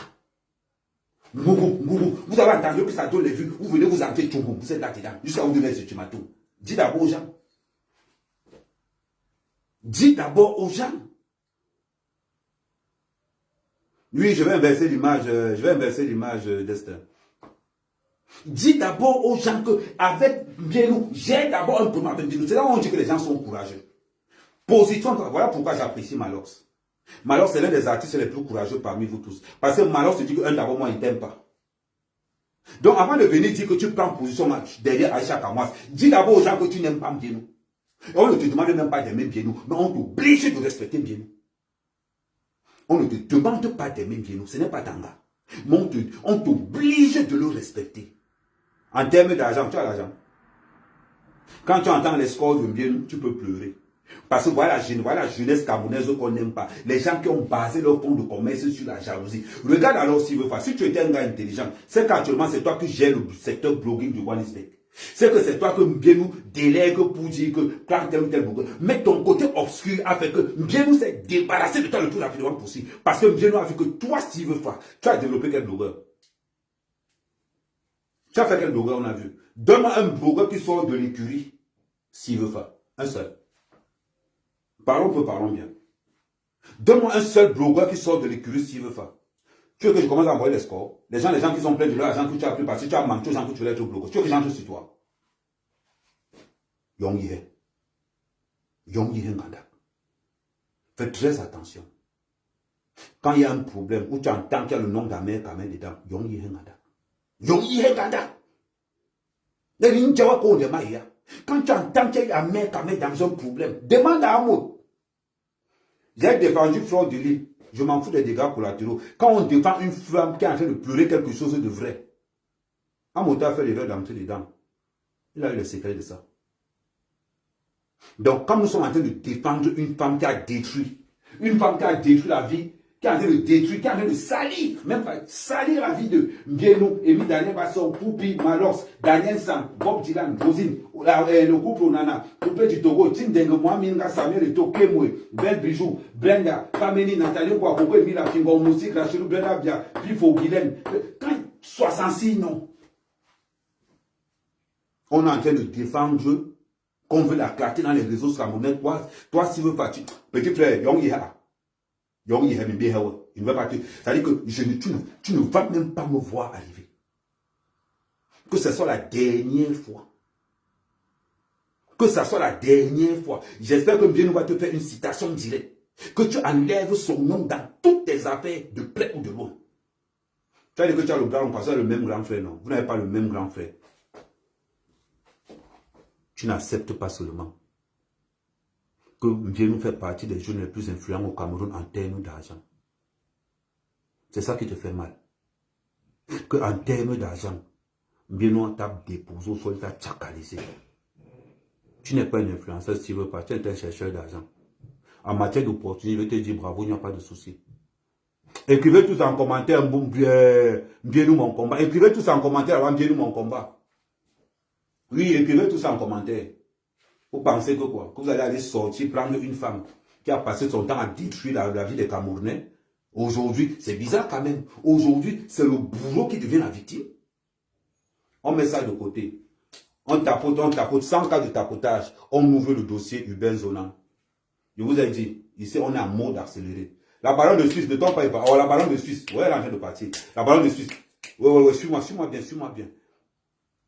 Vous avez entendu que ça donne les vues. Vous venez vous entrer Tchoukou. Vous êtes là-dedans. Jusqu'à vous devez ce tumatou. Dis d'abord aux gens. Dis d'abord aux gens. Oui, je vais inverser l'image d'Esther. Dis d'abord aux gens que avec Mbienou, j'ai d'abord un problème avec Mbienou. C'est là où on dit que les gens sont courageux. Position, voilà pourquoi j'apprécie Malox. Malox, c'est l'un des artistes les plus courageux parmi vous tous. Parce que Malox se dit que d'abord, moi, il ne t'aime pas. Donc, avant de venir dire que tu prends position derrière Aïcha Kamwas, dis d'abord aux gens que tu n'aimes pas Mbienou. Et on ne te demande même pas d'aimer Mbienou, mais on t'oblige de respecter Mbienou. On ne te demande pas d'aimer Mbienou, ce n'est pas Tanga. Mais on t'oblige de le respecter. En termes d'argent, tu as l'argent. Quand tu entends les scores de Mbienou, tu peux pleurer. Parce que voilà la jeunesse camerounaise qu'on n'aime pas. Les gens qui ont basé leur fonds de commerce sur la jalousie. Regarde alors s'il veut faire. Si tu étais un gars intelligent, c'est qu'actuellement c'est toi qui gères le secteur blogging du Wanisbeck. C'est que c'est toi que Mbienou délègue pour dire que quand tel ou tel blogueur. Mais ton côté obscur a fait que Mbienou s'est débarrassé de toi le plus rapidement possible. Parce que Mbienou a vu que toi, s'il veut faire, tu as développé quel blogueur? Tu as fait quel blogueur on a vu? Donne-moi un blogueur qui sort de l'écurie, s'il veut faire. Un seul. Parlons bien. Donne-moi un seul blogueur qui sort de l'écurie, s'il veut faire. Tu veux que je commence à envoyer les scores? Les gens qui sont pleins de l'argent que tu as pris parce que tu as menti aux gens que tu veux être blogueur. Tu veux que j'entre sur toi? Yongye Nganda. Fais très attention. Quand il y a un problème où tu entends qu'il y a le nom d'Amer Kamel dedans, Yongye Nganda. Quand tu entends qu'il y a Amer Kamel dans un problème, demande à Amo. J'ai défendu Fleur de Lille. Je m'en fous des dégâts collatéraux. Quand on défend une femme qui est en train de pleurer quelque chose de vrai, Amo a fait l'erreur d'entrer dedans. Il a eu le secret de ça. Donc, quand nous sommes en train de défendre une femme qui a détruit, la vie, qui est en train de détruire, qui est en train de salir, même pas salir la vie de Mbienou, Emi Daniel Basson, Poupi, Malox, Daniel Sang, Bob Dylan, Rosine, le couple Onana, couple du Togo, Tim Dengue, Mohaminga, Samuel Eto, Kemwe, Belle Bijou, Brenda, Kameni, Nathalie, Kwakoko, Emila Fingon, Moussi, Rachel, Brenda Bia, Pifo, Guylaine, quand 66 non. On est en train de défendre qu'on veut la clarté dans les réseaux camerounais. Toi, si tu veux partir, petit frère, il ne va pas te. C'est-à-dire que tu ne vas même pas me voir arriver. Que ce soit la dernière fois. Que ce soit la dernière fois. J'espère que Mbienou va te faire une citation directe. Que tu enlèves son nom dans toutes tes affaires, de près ou de loin. Tu as dit que tu as le grand frère, le même grand frère, non. Vous n'avez pas le même grand frère. Tu n'acceptes pas seulement que Mbienou fait partie des jeunes les plus influents au Cameroun en termes d'argent. C'est ça qui te fait mal. qu'en termes d'argent, Mbienou t'a déposé au sol, t'a tchakalisé. Tu n'es pas un influenceur si tu veux pas, tu es un chercheur d'argent. En matière d'opportunité, je vais te dire bravo, il n'y a pas de souci. Écrivez tous en commentaire, Mbienou mon combat. Écrivez tous en commentaire avant Mbienou mon combat. Oui, écrivez tous en commentaire. Vous pensez que quoi? Que vous allez aller sortir, prendre une femme qui a passé son temps à détruire la vie des Camerounais. Aujourd'hui, c'est bizarre quand même. Aujourd'hui, c'est le bourreau qui devient la victime. On met ça de côté. On tapote, 100 cas de tapotage. On ouvre le dossier Hubert Zonan. Je vous ai dit, ici, on est en mode accéléré. La ballon de Suisse, ne tombe pas. Oh, la ballon de Suisse. Ouais, elle est en train de partir. La ballon de Suisse. Ouais, suis-moi bien.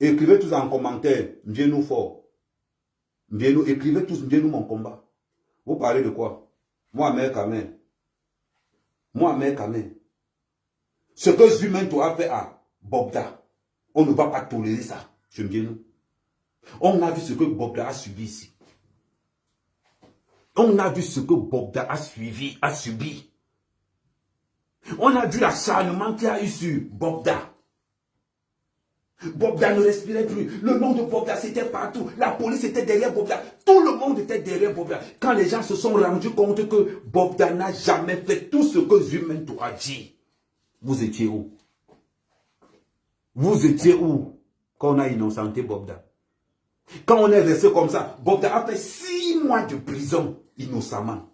Écrivez tous en commentaire. Mbienou fort. Mbienou, écrivez tous Mbienou mon combat. Vous parlez de quoi? Moi, mère Kamel. Ce que Zumento a fait à Bogda, on ne va pas tolérer ça. Je me dis nous. On a vu ce que Bogda a subi ici. On a vu ce que Bogda a subi. On a vu l'acharnement qu'il y a eu sur Bogda. Bogda ne respirait plus. Le nom de Bogda, c'était partout. La police était derrière Bogda. Tout le monde était derrière Bogda. Quand les gens se sont rendus compte que Bogda n'a jamais fait tout ce que Zumento a dit. Vous étiez où? Vous étiez où quand on a innocenté Bogda? Quand on est resté comme ça, Bogda a fait 6 mois de prison innocemment.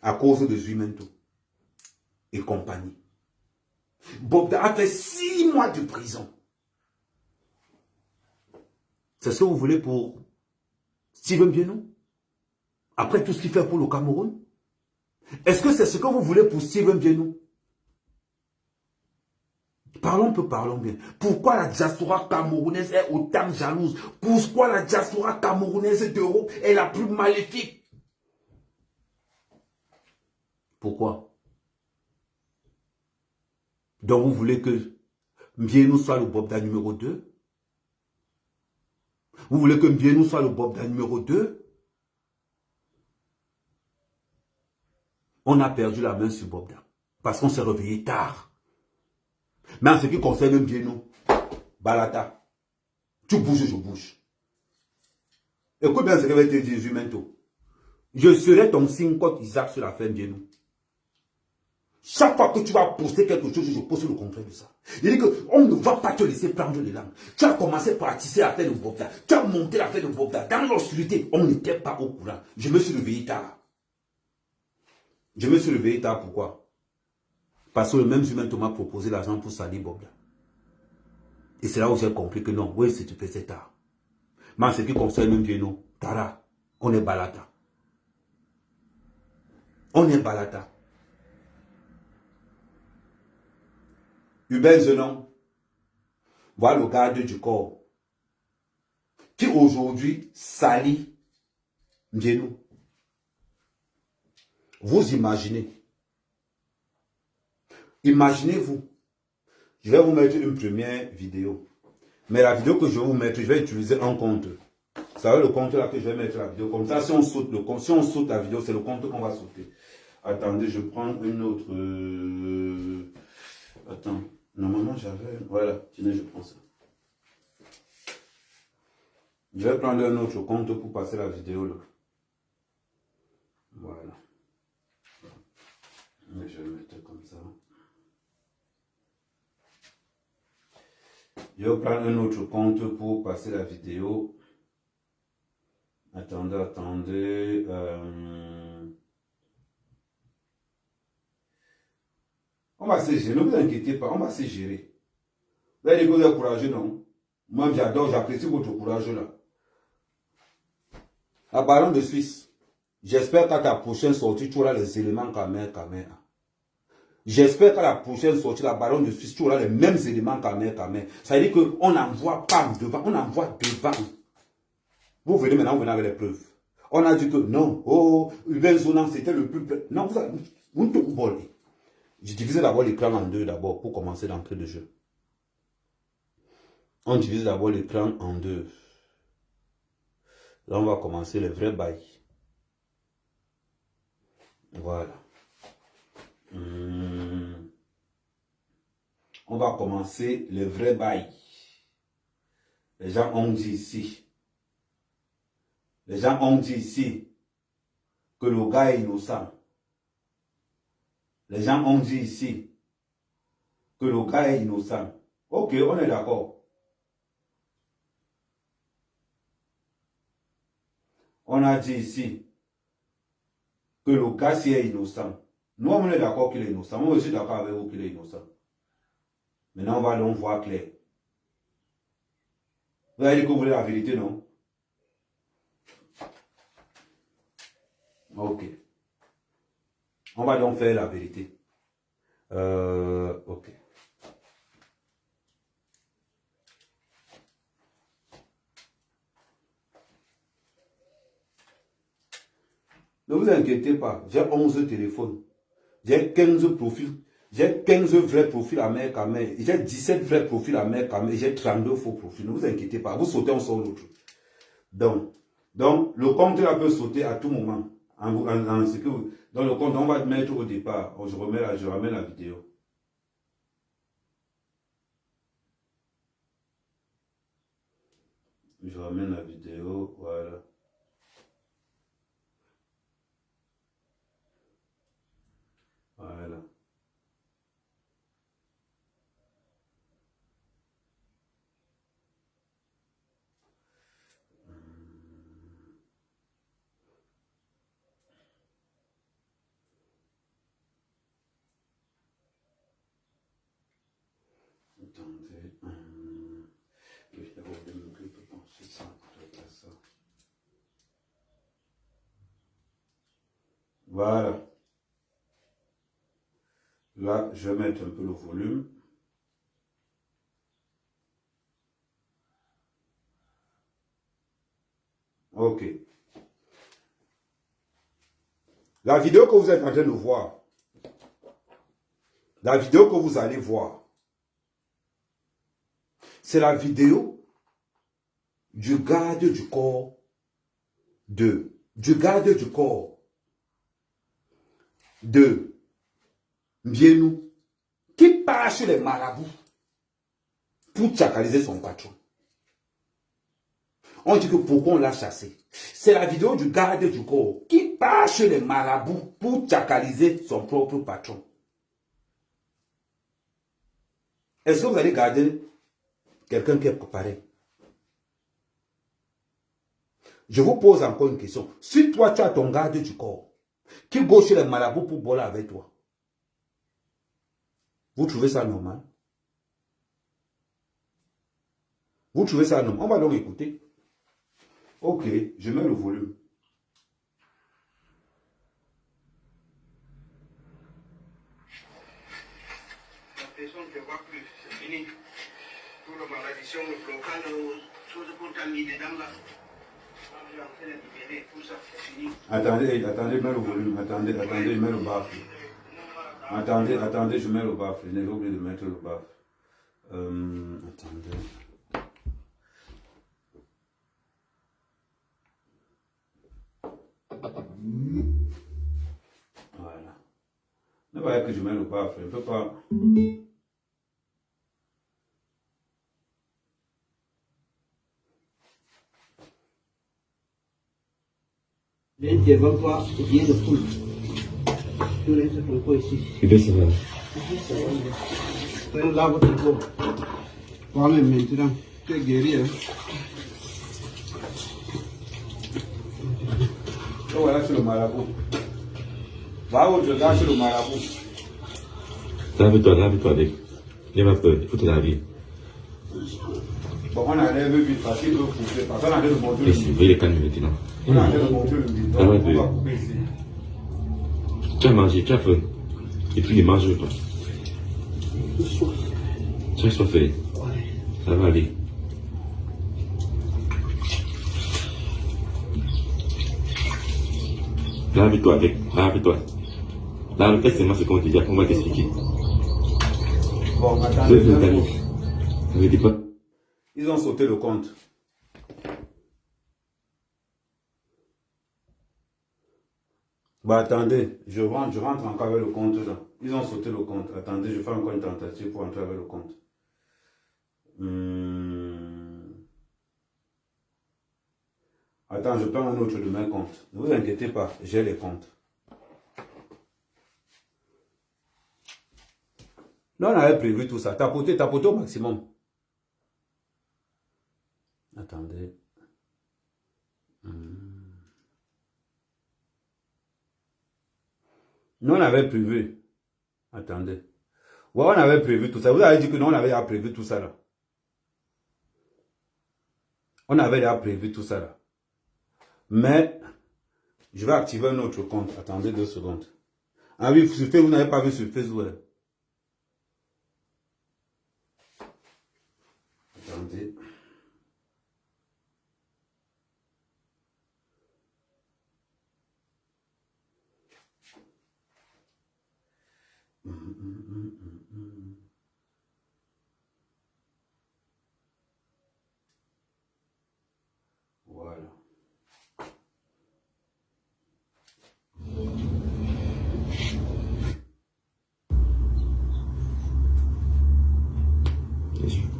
À cause de Zumento et compagnie. Bogda a fait 6 mois de prison. C'est ce que vous voulez pour Steven Mbienou? Après tout ce qu'il fait pour le Cameroun? Est-ce que c'est ce que vous voulez pour Steven Mbienou? Parlons bien. Pourquoi la diaspora camerounaise est autant jalouse? Pourquoi la diaspora camerounaise d'Europe est la plus maléfique? Pourquoi? Donc vous voulez que Mbienou soit le Bogda numéro 2? Vous voulez que Mbienou soit le Bogda numéro 2? On a perdu la main sur Bogda. Parce qu'on s'est réveillé tard. Mais en ce qui concerne Mbienou, Balata, tu bouges, je bouge. Écoute bien ce que va te dire Zumento. Je serai ton signe contre Isaac sur l'affaire Mbienou. Chaque fois que tu vas poster quelque chose, je pose le contraire de ça. Il dit qu'on ne va pas te laisser prendre les langues. Tu as commencé par tisser l'affaire de Bogda. Tu as monté l'affaire de Bogda. Dans l'obscurité, on n'était pas au courant. Je me suis réveillé tard. Pourquoi? Parce que le même Zumento m'a proposé l'argent pour salir Bogda. Et c'est là où j'ai compris que non, oui, c'est tu faisais tard. Mais en ce qui concerne Mbienou, Tara, on est Balata. Hubert Zonan, voilà le garde du corps, qui aujourd'hui salit Mbienou. Vous imaginez. Imaginez-vous. Je vais vous mettre une première vidéo. Mais la vidéo que je vais vous mettre, je vais utiliser un compte. Vous savez le compte là que je vais mettre la vidéo. Comme ça, si on saute le compte, si on saute la vidéo, c'est le compte qu'on va sauter. Attendez, je prends une autre. Attends. Normalement, j'avais... Voilà, tenez, je prends ça. Je vais prendre un autre compte pour passer la vidéo là. Voilà. Je vais mettre comme ça. Je vais prendre un autre compte pour passer la vidéo. Attendez. On va se gérer, ne vous inquiétez pas, on va se gérer. Vous allez dire que vous êtes courageux, non? Moi, j'adore, j'apprécie votre courage là. La ballon de Suisse, j'espère qu'à ta prochaine sortie, tu auras les éléments caméra. J'espère qu'à la prochaine sortie, la ballon de Suisse, tu auras les mêmes éléments caméra. Ça veut dire qu'on n'envoie pas devant, on envoie devant. Vous venez maintenant, vous venez avec les preuves. On a dit que non, Hubert Zonan, c'était le plus... Non, vous ne bolez. Je divise d'abord l'écran en deux d'abord pour commencer l'entrée de jeu. On divise d'abord l'écran en deux. Là, on va commencer le vrai bail. Voilà. On va commencer le vrai bail. Les gens ont dit ici. Les gens ont dit ici que le gars est innocent. Les gens ont dit ici que le gars est innocent. Ok, on est d'accord. On a dit ici que le gars est innocent. Nous, on est d'accord qu'il est innocent. Moi, je suis d'accord avec vous qu'il est innocent. Maintenant, on va donc voir clair. Vous avez dit que vous voulez la vérité, non? Ok. On va donc faire la vérité. Ok. Ne vous inquiétez pas, j'ai 11 téléphones. J'ai 15 profils. J'ai 15 vrais profils à mère à mère. J'ai 17 vrais profils à mère à mère. J'ai 32 faux profils. Ne vous inquiétez pas. Vous sautez, on sort l'autre. Donc, le compte là peut sauter à tout moment. Dans le compte, on va mettre au départ. Je ramène la vidéo. Je ramène la vidéo. Voilà. Voilà. Attendez. Je vais d'abord me clipper penser ça. Voilà. Là, je vais mettre un peu le volume. Ok. La vidéo que vous êtes en train de voir, la vidéo que vous allez voir, c'est la vidéo du garde du corps de Mbienou qui part sur les marabouts pour tchakaliser son patron. On dit que pourquoi on l'a chassé? C'est la vidéo du garde du corps qui part chez les marabouts pour tchakaliser son propre patron. Est-ce que vous allez garder quelqu'un qui est préparé? Je vous pose encore une question. Si toi, tu as ton garde du corps qui go chez les marabouts pour boire avec toi, vous trouvez ça normal? Vous trouvez ça normal? On va donc écouter. Ok, je mets le volume. La personne ne voit plus, c'est fini. Tout le malédiction, le flocon, les choses qu'on t'a mis dedans là. Je suis en train de libérer, tout ça, c'est fini. Attendez, mets le volume. Attendez, je mets le baffle. Attendez, je mets le baffle. Je n'ai pas oublié de mettre le baffle. Attendez. Voilà. Ne voyez que je mets le baffle. Je ne peux pas. Viens devant toi, viens de poule. Je laisse ton pot ici. Et bien ça va. Prends là votre pot. Voilà maintenant. Tu es guéri, hein? Voilà sur le marabout. Va où je regarde sur le marabout. Lave-toi avec. N'aie pas peur, il faut te laver. Bon, on enlève vite parce qu'il veut couper. Parce qu'on a de montrer le Ici, voyez les cannes maintenant. On a de montrer le bidon. Ah ouais, On va couper ici. Tu as mangé, tu as faim. Et puis, ne mange pas. Tu as soifé. Ça va aller. Lave-toi avec. Lave-toi. Lave-toi seulement ce qu'on te dit. Après, on va t'expliquer. Bon, Je attendez. vais t'aller. Ça veut dire pas. Ils ont sauté le compte. Bah attendez, je rentre encore avec le compte là. Ils ont sauté le compte. Attendez, je fais encore une tentative pour entrer avec le compte. Attends, je prends un autre de mes comptes. Ne vous inquiétez pas, j'ai les comptes. Là, on avait prévu tout ça. Tapoter au maximum. Attendez. Nous, on avait prévu. Attendez. Ouais, on avait prévu tout ça. Vous avez dit que non, on avait déjà prévu tout ça là. On avait déjà prévu tout ça là. Mais, je vais activer un autre compte. Attendez 2 secondes. Ah oui, sur Facebook, vous n'avez pas vu sur Facebook. Attendez. Voilà.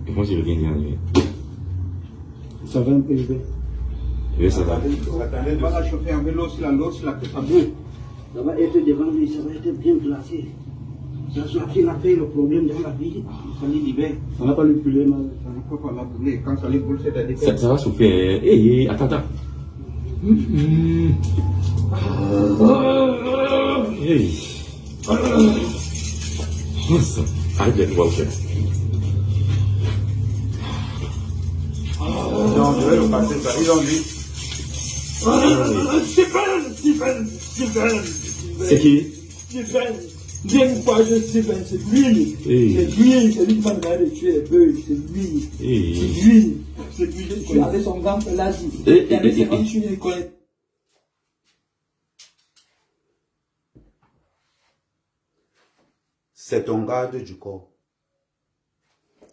Et moi, je reviens d'y Ça va un peu élevé. Oui, ça va. Attendez, On va chauffer un peu l'eau sur la tête à bout. Ça va être devant lui, ça va être bien placé. Ça soit qu'il a fait le problème dans la vie, ça lui libère. Ça n'a pas le poulet, mais ça ne peut pas la brûler. Quand ça les brûle, c'est à Ça, ça va souffler. Hé, attends, attends. Hey. Arrête de voir où c'est. non, je vais le passer ça. Ils ont dit. C'est qui? Viens pas de Steven, c'est lui. C'est lui, c'est lui qui va me regarder tuer les bœufs. C'est lui. C'est lui. C'est lui. Tu avais son gant, là, il avait 50 tués, il connaît. C'est ton garde du corps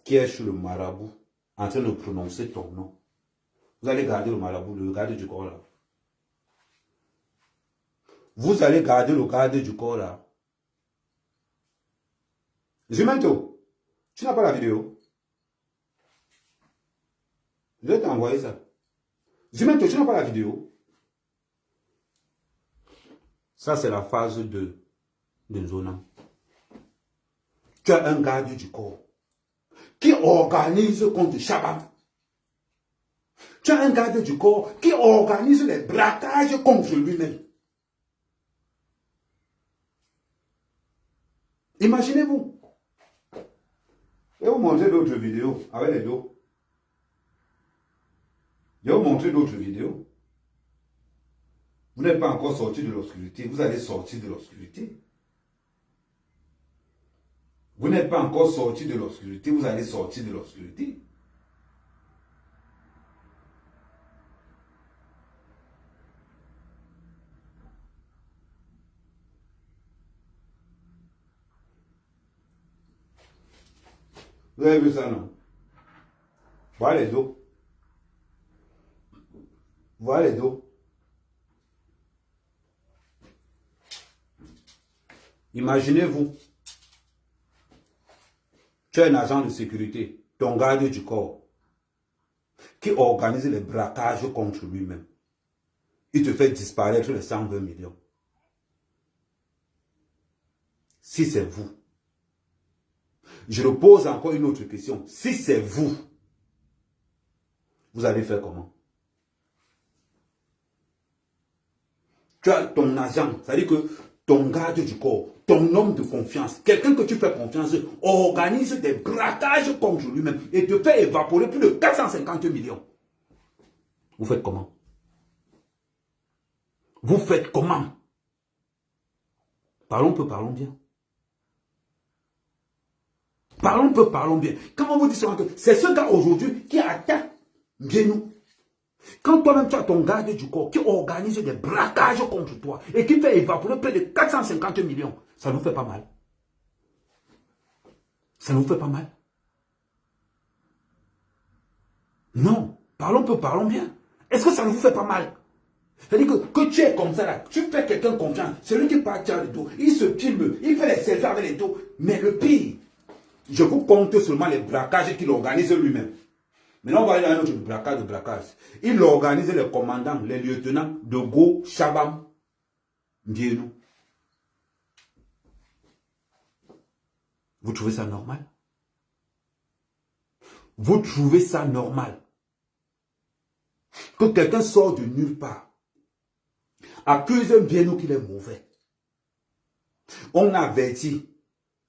qui est sur le marabout en train de prononcer ton nom. Vous allez garder le marabout, le garde du corps là. Vous allez garder le garde du corps là. Jumento, tu n'as pas la vidéo? Je vais t'envoyer ça. Jumento, tu n'as pas la vidéo? Ça, c'est la phase 2 de Zona. Tu as un garde du corps qui organise contre Shabam. Tu as un garde du corps qui organise les braquages contre lui-même. Imaginez-vous. Je vais vous montrer d'autres vidéos avec les dos. Je vais vous montrer d'autres vidéos. Vous n'êtes pas encore sorti de l'obscurité. Vous allez sortir de l'obscurité. Vous n'êtes pas encore sorti de l'obscurité. Vous allez sortir de l'obscurité. Vous avez vu ça, non? Voilà les dos. Voilà les dos. Imaginez-vous. Tu es un agent de sécurité, ton garde du corps, qui organise les braquages contre lui-même. Il te fait disparaître les 120 millions. Si c'est vous, je repose encore une autre question. Si c'est vous, vous allez faire comment? Tu as ton agent, c'est-à-dire que ton garde du corps, ton homme de confiance, quelqu'un que tu fais confiance, organise des braquages contre lui-même et te fait évaporer plus de 450 millions. Vous faites comment? Vous faites comment? Parlons peu, parlons bien. Parlons peu, parlons bien. Quand on vous dit seulement que c'est ce gars aujourd'hui qui attaque Guénou. Quand toi-même tu as ton garde du corps qui organise des braquages contre toi et qui fait évaporer près de 450 millions, ça nous fait pas mal. Ça nous fait pas mal. Non, parlons peu, parlons bien. Est-ce que ça ne vous fait pas mal? C'est-à-dire que tu es comme ça là, tu fais quelqu'un confiance, celui qui part le dos, il se filme, il fait les selfies avec les dos. Mais le pire, je vous compte seulement les braquages qu'il organise lui-même. Maintenant, on va aller à un autre braquage. Il organise les commandants, les lieutenants de Go, Chabam, Mbienou. Vous trouvez ça normal? Vous trouvez ça normal? Que quelqu'un sort de nulle part, accuse Mbienou qu'il est mauvais. On avertit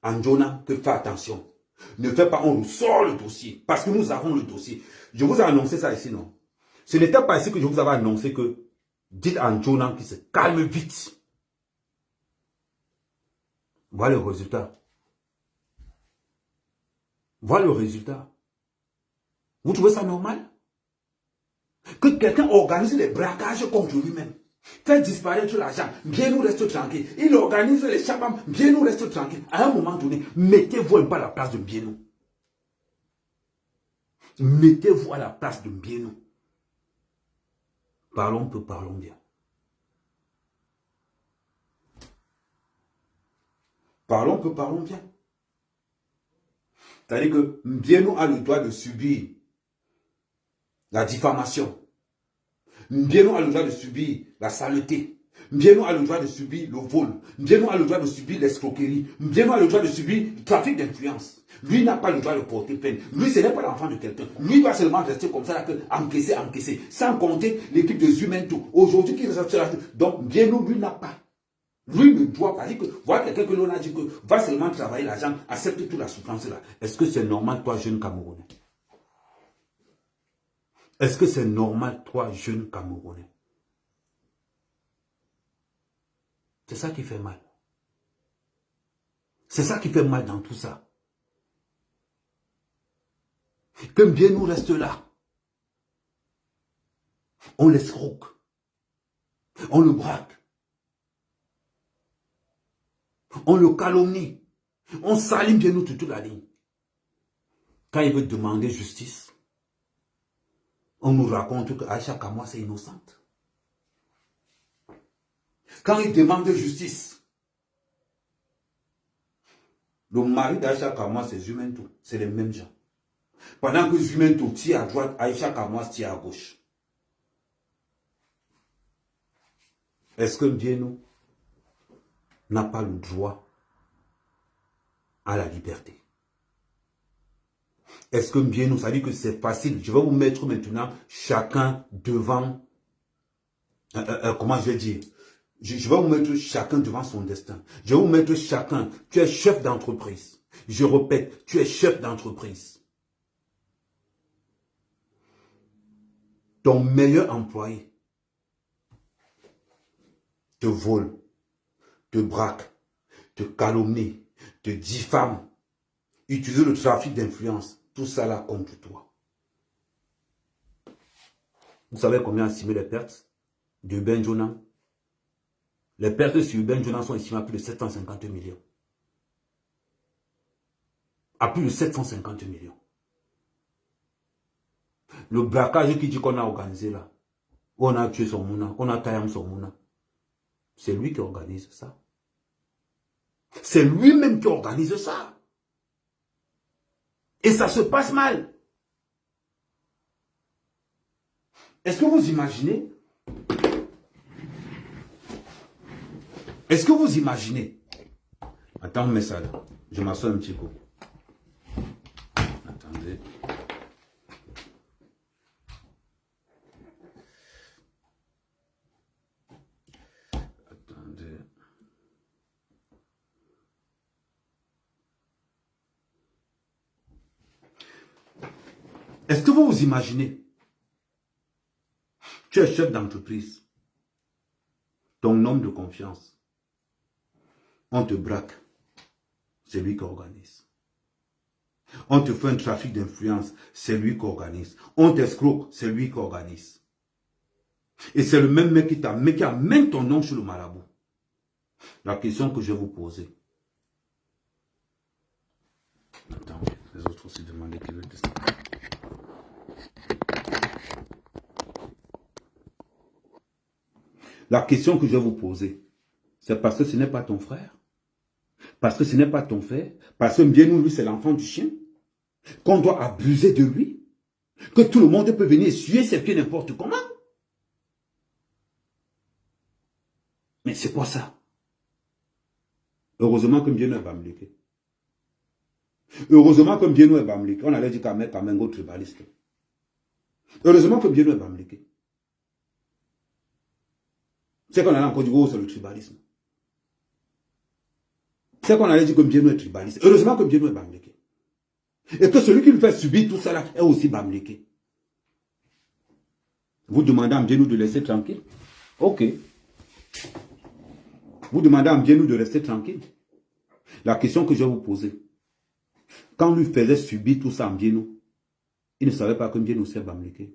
Anjona que fais attention. Ne fais pas, on nous sort le dossier. Parce que nous avons le dossier. Je vous ai annoncé ça ici, non? Ce n'était pas ici que je vous avais annoncé que dites à Anjona qu'il se calme vite. Voilà le résultat. Voilà le résultat. Vous trouvez ça normal? Que quelqu'un organise les braquages contre lui-même. Fait disparaître l'argent, bien nous reste tranquille. Il organise les chabams, bien nous reste tranquille. À un moment donné, mettez-vous un peu à la place de Mbienou. Mettez-vous à la place de Mbienou. Parlons peu, parlons bien. Parlons peu, parlons bien. C'est-à-dire que Mbienou a le droit de subir la diffamation. Mbienou a le droit de subir la saleté. Mbienou a le droit de subir le vol. Mbienou a le droit de subir l'escroquerie. Mbienou a le droit de subir le trafic d'influence. Lui n'a pas le droit de porter plainte. Lui, ce n'est pas l'enfant de quelqu'un. Lui doit seulement rester comme ça, encaisser. Sans compter l'équipe de Zumento. Aujourd'hui, qui reste là. Donc, Mbienou, lui n'a pas. Lui ne doit pas dire que, voilà quelqu'un que l'on a dit que va seulement travailler l'argent, accepte toute la souffrance là. Est-ce que c'est normal, toi, jeune Camerounais? Est-ce que c'est normal, toi, jeune Camerounais? C'est ça qui fait mal. C'est ça qui fait mal dans tout ça. Que Mbienou reste là. On l'escroque. On le braque. On le calomnie. On salit Mbienou toute la ligne. Quand il veut demander justice, on nous raconte que Aïcha Kamwas est innocente. Quand il demande justice, le mari d'Aïcha Kamwas, c'est Zumento. C'est les mêmes gens. Pendant que Zumento tire à droite, Aïcha Kamwas tire à gauche. Est-ce que Mbienou n'a pas le droit à la liberté? Est-ce que Mbienou, ça dit que c'est facile? Je vais vous mettre maintenant chacun devant, comment je vais dire? Je vais vous mettre chacun devant son destin. Je vais vous mettre chacun. Tu es chef d'entreprise. Je répète, tu es chef d'entreprise. Ton meilleur employé te vole, te braque, te calomnie, te diffame, utilise le trafic d'influence. Tout ça là contre toi. Vous savez combien estimé les pertes de Benjona? Les pertes sur Benjona sont estimées à plus de 750 millions. À plus de 750 millions. Le braquage qui dit qu'on a organisé là, on a tué son mouna, on a taillé son mouna, c'est lui qui organise ça. C'est lui-même qui organise ça. Et ça se passe mal. Est-ce que vous imaginez? Est-ce que vous imaginez? Attends, mets ça là. Je m'assois un petit coup. Attendez. Attendez. Est-ce que vous vous imaginez? Tu es chef d'entreprise. Ton homme de confiance. On te braque. C'est lui qui organise. On te fait un trafic d'influence. C'est lui qui organise. On t'escroque. C'est lui qui organise. Et c'est le même mec qui amène ton nom sur le marabout. La question que je vais vous poser. Attends, les autres aussi demandaient qu'ils veulent tester. La question que je vais vous poser, c'est parce que ce n'est pas ton frère, parce que ce n'est pas ton frère, parce que Mbienou, lui, c'est l'enfant du chien, qu'on doit abuser de lui, que tout le monde peut venir essuyer ses pieds n'importe comment. Mais c'est quoi ça? Heureusement que Mbienou est Bamileke. Heureusement que Mbienou est Bamileke. On allait dire qu'à mettre Kamengo tribaliste. Heureusement que Mbienou est Bamileke. C'est qu'on allait encore dire, oh, c'est le tribalisme. C'est qu'on allait dire que Mbienou est tribaliste. Heureusement que Mbienou est Bamileke. Et que celui qui lui fait subir tout ça là est aussi Bamileke. Vous demandez à Mbienou de laisser tranquille? Ok. Vous demandez à Mbienou de rester tranquille. La question que je vais vous poser. Quand on lui faisait subir tout ça à Mbienou, il ne savait pas que Mbienou c'est Bamileke.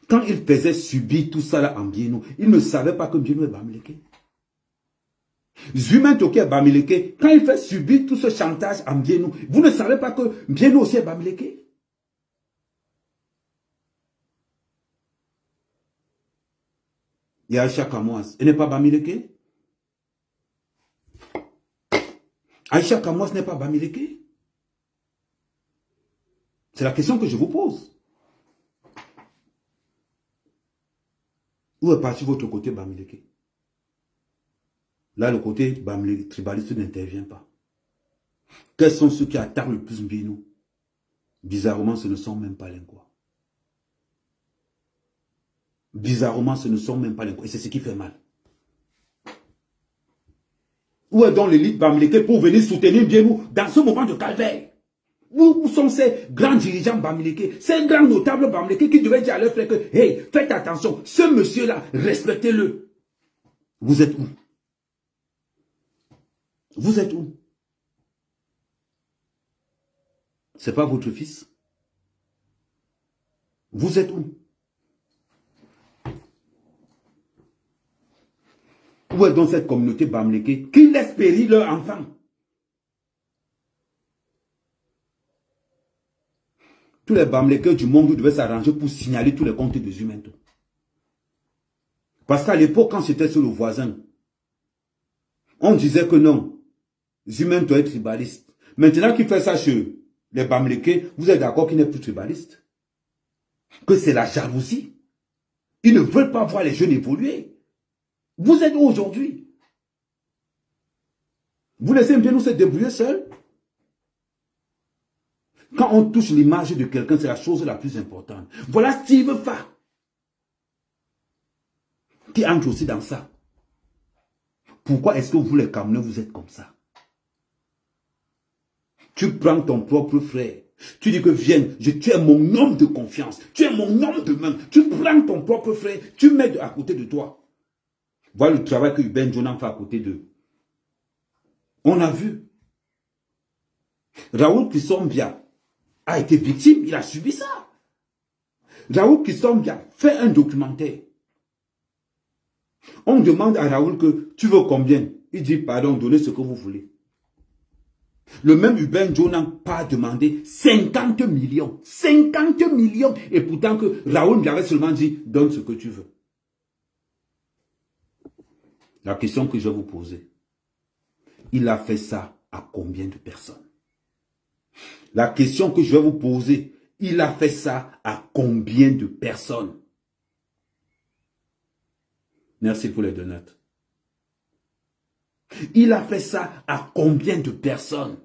Quand il faisait subir tout ça là à Mbienou, il ne savait pas que Mbienou est Bamileke. Zumen Toké est Bamileke. Quand il fait subir tout ce chantage à Mbienou, vous ne savez pas que Mbienou aussi est Bamileke. Il y a Aïcha Kamoise. Elle n'est pas Bamileke. Aïcha Kamoise n'est pas Bamileke. C'est la question que je vous pose. Où est parti votre côté Bamileke? Là, le côté Bamileke tribaliste n'intervient pas. Quels sont ceux qui attaquent le plus Mbienou? Bizarrement, ce ne sont même pas les quoi. Bizarrement, ce ne sont même pas les quoi. Et c'est ce qui fait mal. Où est donc l'élite Bamileke pour venir soutenir Mbienou dans ce moment de calvaire? Où sont ces grands dirigeants Bamileke, ces grands notables Bamileke qui devaient dire à leur frère que, hey, faites attention, ce monsieur-là, respectez-le. Vous êtes où? Vous êtes où? C'est pas votre fils? Vous êtes où? Où est donc cette communauté Bamileke qui laisse périr leurs enfants? Tous les Bamileke du monde devaient s'arranger pour signaler tous les comptes de Zumento. Parce qu'à l'époque, quand c'était sur le voisin, on disait que non, Zumento est tribaliste. Maintenant qu'il fait ça chez les Bamileke, vous êtes d'accord qu'il n'est plus tribaliste? Que c'est la jalousie. Ils ne veulent pas voir les jeunes évoluer. Vous êtes où aujourd'hui? Vous laissez Mbienou se débrouiller seul? Quand on touche l'image de quelqu'un, c'est la chose la plus importante. Voilà Steve Fa qui entre aussi dans ça. Pourquoi est-ce que vous les Camerounais, vous êtes comme ça? Tu prends ton propre frère. Tu dis que viens, tu es mon homme de confiance. Tu es mon homme de main. Tu prends ton propre frère, tu mets à côté de toi. Voilà le travail que Ben Jonan fait à côté d'eux. On a vu. Raoul Kissombia a été victime, il a subi ça. Raoul Kissombia fait un documentaire. On demande à Raoul que tu veux combien? Il dit pardon, donnez ce que vous voulez. Le même Uben Jonan n'a pas demandé 50 millions. 50 millions. Et pourtant que Raoul lui avait seulement dit donne ce que tu veux. La question que je vais vous poser, il a fait ça à combien de personnes? La question que je vais vous poser, il a fait ça à combien de personnes? Merci pour les donates. Il a fait ça à combien de personnes?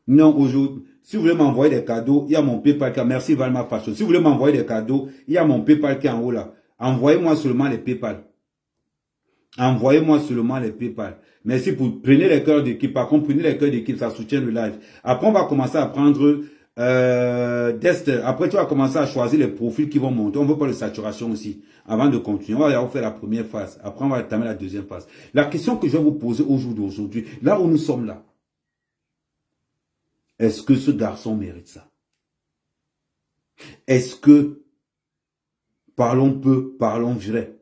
Non, aujourd'hui, si vous voulez m'envoyer des cadeaux, il y a mon PayPal qui est, merci Valma Fashion. Si vous voulez m'envoyer des cadeaux, il y a mon PayPal qui est en haut là. Envoyez-moi seulement les PayPal. Envoyez-moi seulement les PayPal. Merci pour prenez les cœurs d'équipe. Par contre, prenez les cœurs d'équipe, ça soutient le live. Après, on va commencer à prendre après, tu vas commencer à choisir les profils qui vont monter. On veut pas de saturation aussi. Avant de continuer, on va faire la première phase. Après, on va entamer la deuxième phase. La question que je vais vous poser au jour d'aujourd'hui, là où nous sommes là, est-ce que ce garçon mérite ça? Est-ce que, parlons peu, parlons vrai,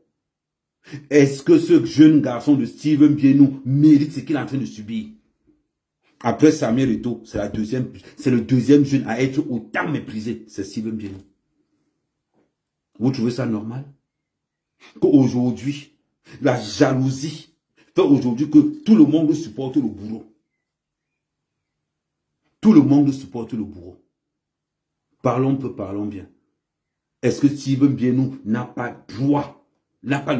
est-ce que ce jeune garçon de Steven Mbienou mérite ce qu'il est en train de subir? Après Samuel Eto'o, c'est le deuxième jeune à être autant méprisé. C'est Steven Biénou. Vous trouvez ça normal? Qu'aujourd'hui, la jalousie fait aujourd'hui que tout le monde supporte le bourreau. Tout le monde supporte le bourreau. Parlons peu, parlons bien. Est-ce que Steven Biénou n'a pas le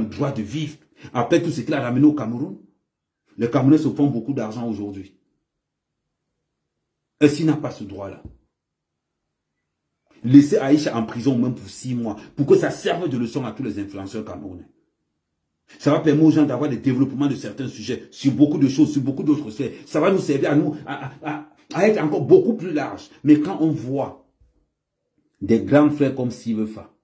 droit de vivre après tout ce qu'il a ramené au Cameroun? Les Camerounais se font beaucoup d'argent aujourd'hui. Est-ce qu'il n'a pas ce droit-là? Laisser Aïcha en prison même pour 6 mois, pour que ça serve de leçon à tous les influenceurs camerounais. Ça va permettre aux gens d'avoir des développements de certains sujets, sur beaucoup de choses, sur beaucoup d'autres sujets. Ça va nous servir à nous, à être encore beaucoup plus large. Mais quand on voit des grands frères comme Sivefa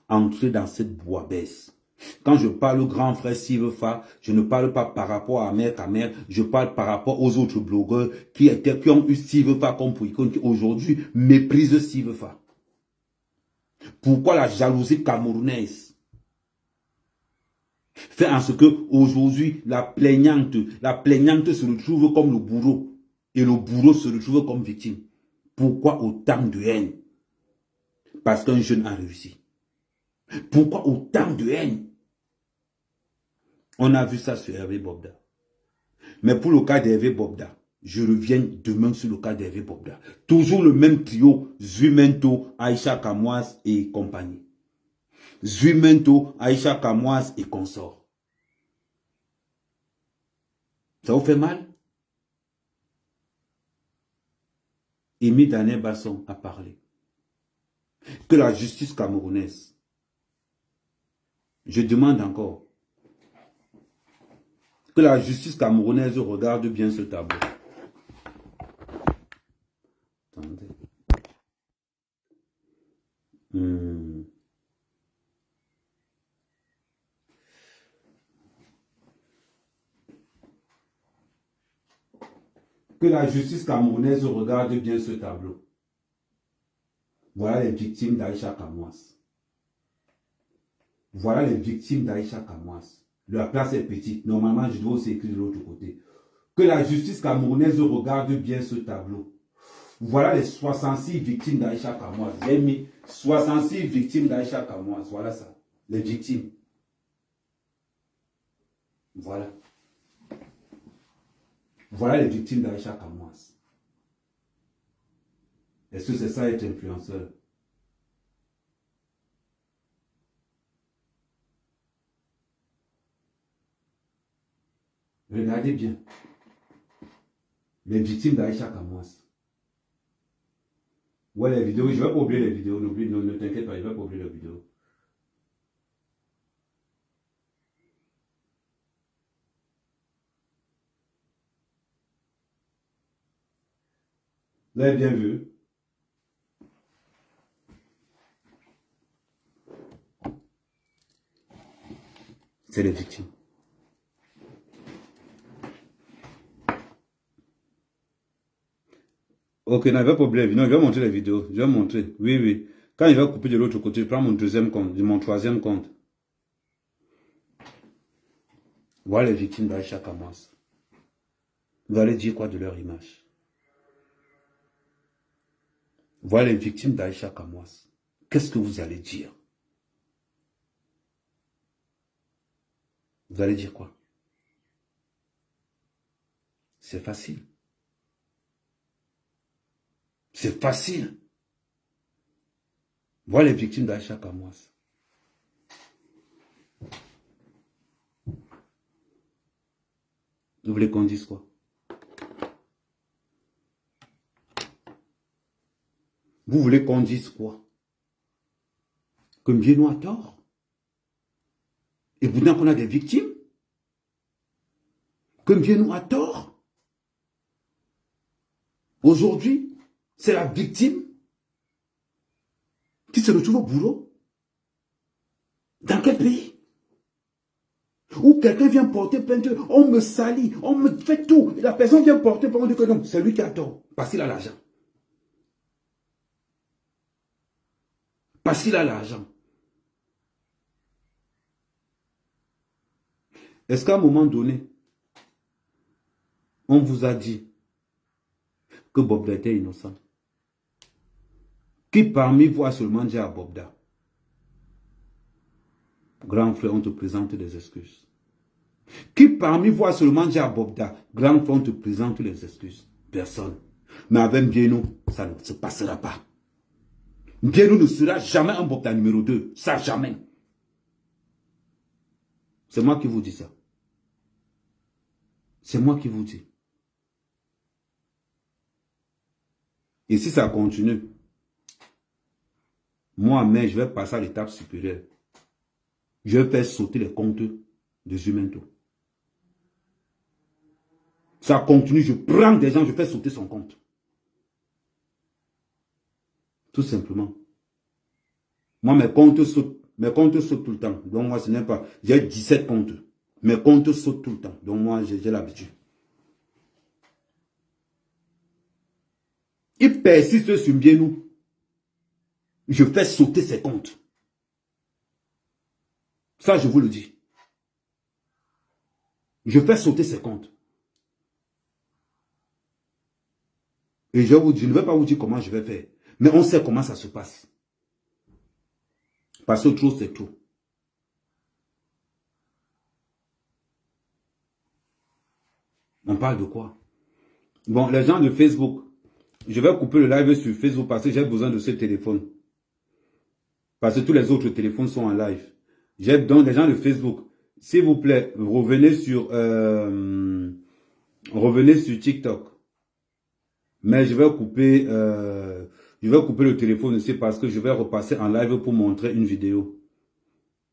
entrer dans cette bouillabaisse, quand je parle grand frère Sivefa, je ne parle pas par rapport à Mère Kamer, je parle par rapport aux autres blogueurs qui ont eu Sivefa comme pour icône, qui aujourd'hui méprisent Sivefa. Pourquoi la jalousie camerounaise fait en ce que aujourd'hui la plaignante se retrouve comme le bourreau et le bourreau se retrouve comme victime? Pourquoi autant de haine? Parce qu'un jeune a réussi. Pourquoi autant de haine? On a vu ça sur Hervé Bobda. Mais pour le cas d'Hervé Bobda, je reviens demain sur le cas d'Hervé Bobda. Toujours le même trio, Zuimento, Aïcha Kamoise et compagnie. Zuimento, Aïcha Kamoise et consorts. Ça vous fait mal? Émy Daniel Basson a parlé. Que la justice camerounaise, je demande encore, que la justice camerounaise regarde bien ce tableau. Attendez. Que la justice camerounaise regarde bien ce tableau. Voilà les victimes d'Aïcha Kamoise. Voilà les victimes d'Aïcha Kamoise. La place est petite. Normalement, je dois aussi écrire de l'autre côté. Que la justice camerounaise regarde bien ce tableau. Voilà les 66 victimes d'Aïcha Kamoise. J'ai mis 66 victimes d'Aïcha Kamoise. Voilà ça. Les victimes. Voilà. Voilà les victimes d'Aïcha Kamoise. Est-ce que c'est ça être influenceur? Regardez bien. Les victimes d'Aïcha Kamoise. Ouais, les vidéos, je ne vais pas oublier les vidéos. Ne t'inquiète pas, je ne vais pas oublier les vidéos. Vous avez bien vu? C'est les victimes. Ok, non, je vais pas oublier les vidéos. Je vais montrer les vidéos. Je vais montrer. Oui, oui. Quand je vais couper de l'autre côté, je prends mon deuxième compte, mon troisième compte. Voilà les victimes d'Aïcha Kamoise. Vous allez dire quoi de leur image? Voilà les victimes d'Aïcha Kamoise. Qu'est-ce que vous allez dire? Vous allez dire quoi? C'est facile. C'est facile. Voilà les victimes d'Aïcha Kamoise. Vous voulez qu'on dise quoi? Vous voulez qu'on dise quoi? Que Biénou a tort? Et pourtant qu'on a des victimes? Que Biénou a tort? Aujourd'hui, c'est la victime qui se retrouve au boulot. Dans quel pays? Où quelqu'un vient porter plainte, on me salit, on me fait tout. Et la personne vient porter plainte, on dit que non, c'est lui qui a tort, parce qu'il a l'argent. Parce qu'il a l'argent. Est-ce qu'à un moment donné, on vous a dit que Bobda était innocent? Qui parmi vous a seulement dit à Bobda, grand frère, on te présente des excuses? Qui parmi vous a seulement dit à Bobda, grand frère, on te présente les excuses? Personne. Mais avec Mbienou, ça ne se passera pas. Mbienou ne sera jamais un Bobda numéro 2. Ça, jamais. C'est moi qui vous dis ça. C'est moi qui vous dis. Et si ça continue, moi, mais je vais passer à l'étape supérieure. Je vais faire sauter les comptes de Zumento. Ça continue, je prends des gens, je fais sauter son compte. Tout simplement. Moi, mes comptes sautent tout le temps. Donc moi, ce n'est pas... J'ai 17 comptes. Mes comptes sautent tout le temps. Donc moi, j'ai l'habitude. Il persiste sur Mbienou. Je fais sauter ses comptes. Ça, je vous le dis. Je fais sauter ses comptes. Et je ne vais pas vous dire comment je vais faire. Mais on sait comment ça se passe. Parce que trop, c'est trop. On parle de quoi? Bon, les gens de Facebook, je vais couper le live sur Facebook parce que j'ai besoin de ce téléphone. Parce que tous les autres téléphones sont en live. Donc, les gens de Facebook, s'il vous plaît, revenez sur TikTok. Mais je vais couper le téléphone aussi parce que je vais repasser en live pour montrer une vidéo.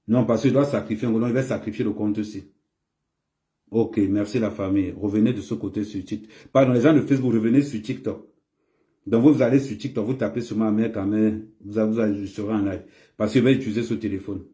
Non, parce que je dois sacrifier un compte. Je vais sacrifier le compte aussi. Ok, merci la famille. Revenez de ce côté sur TikTok. Pardon, les gens de Facebook, revenez sur TikTok. Donc vous allez sur TikTok, vous tapez sur ma mère, vous serez en live. Parce que je vais utiliser ce téléphone.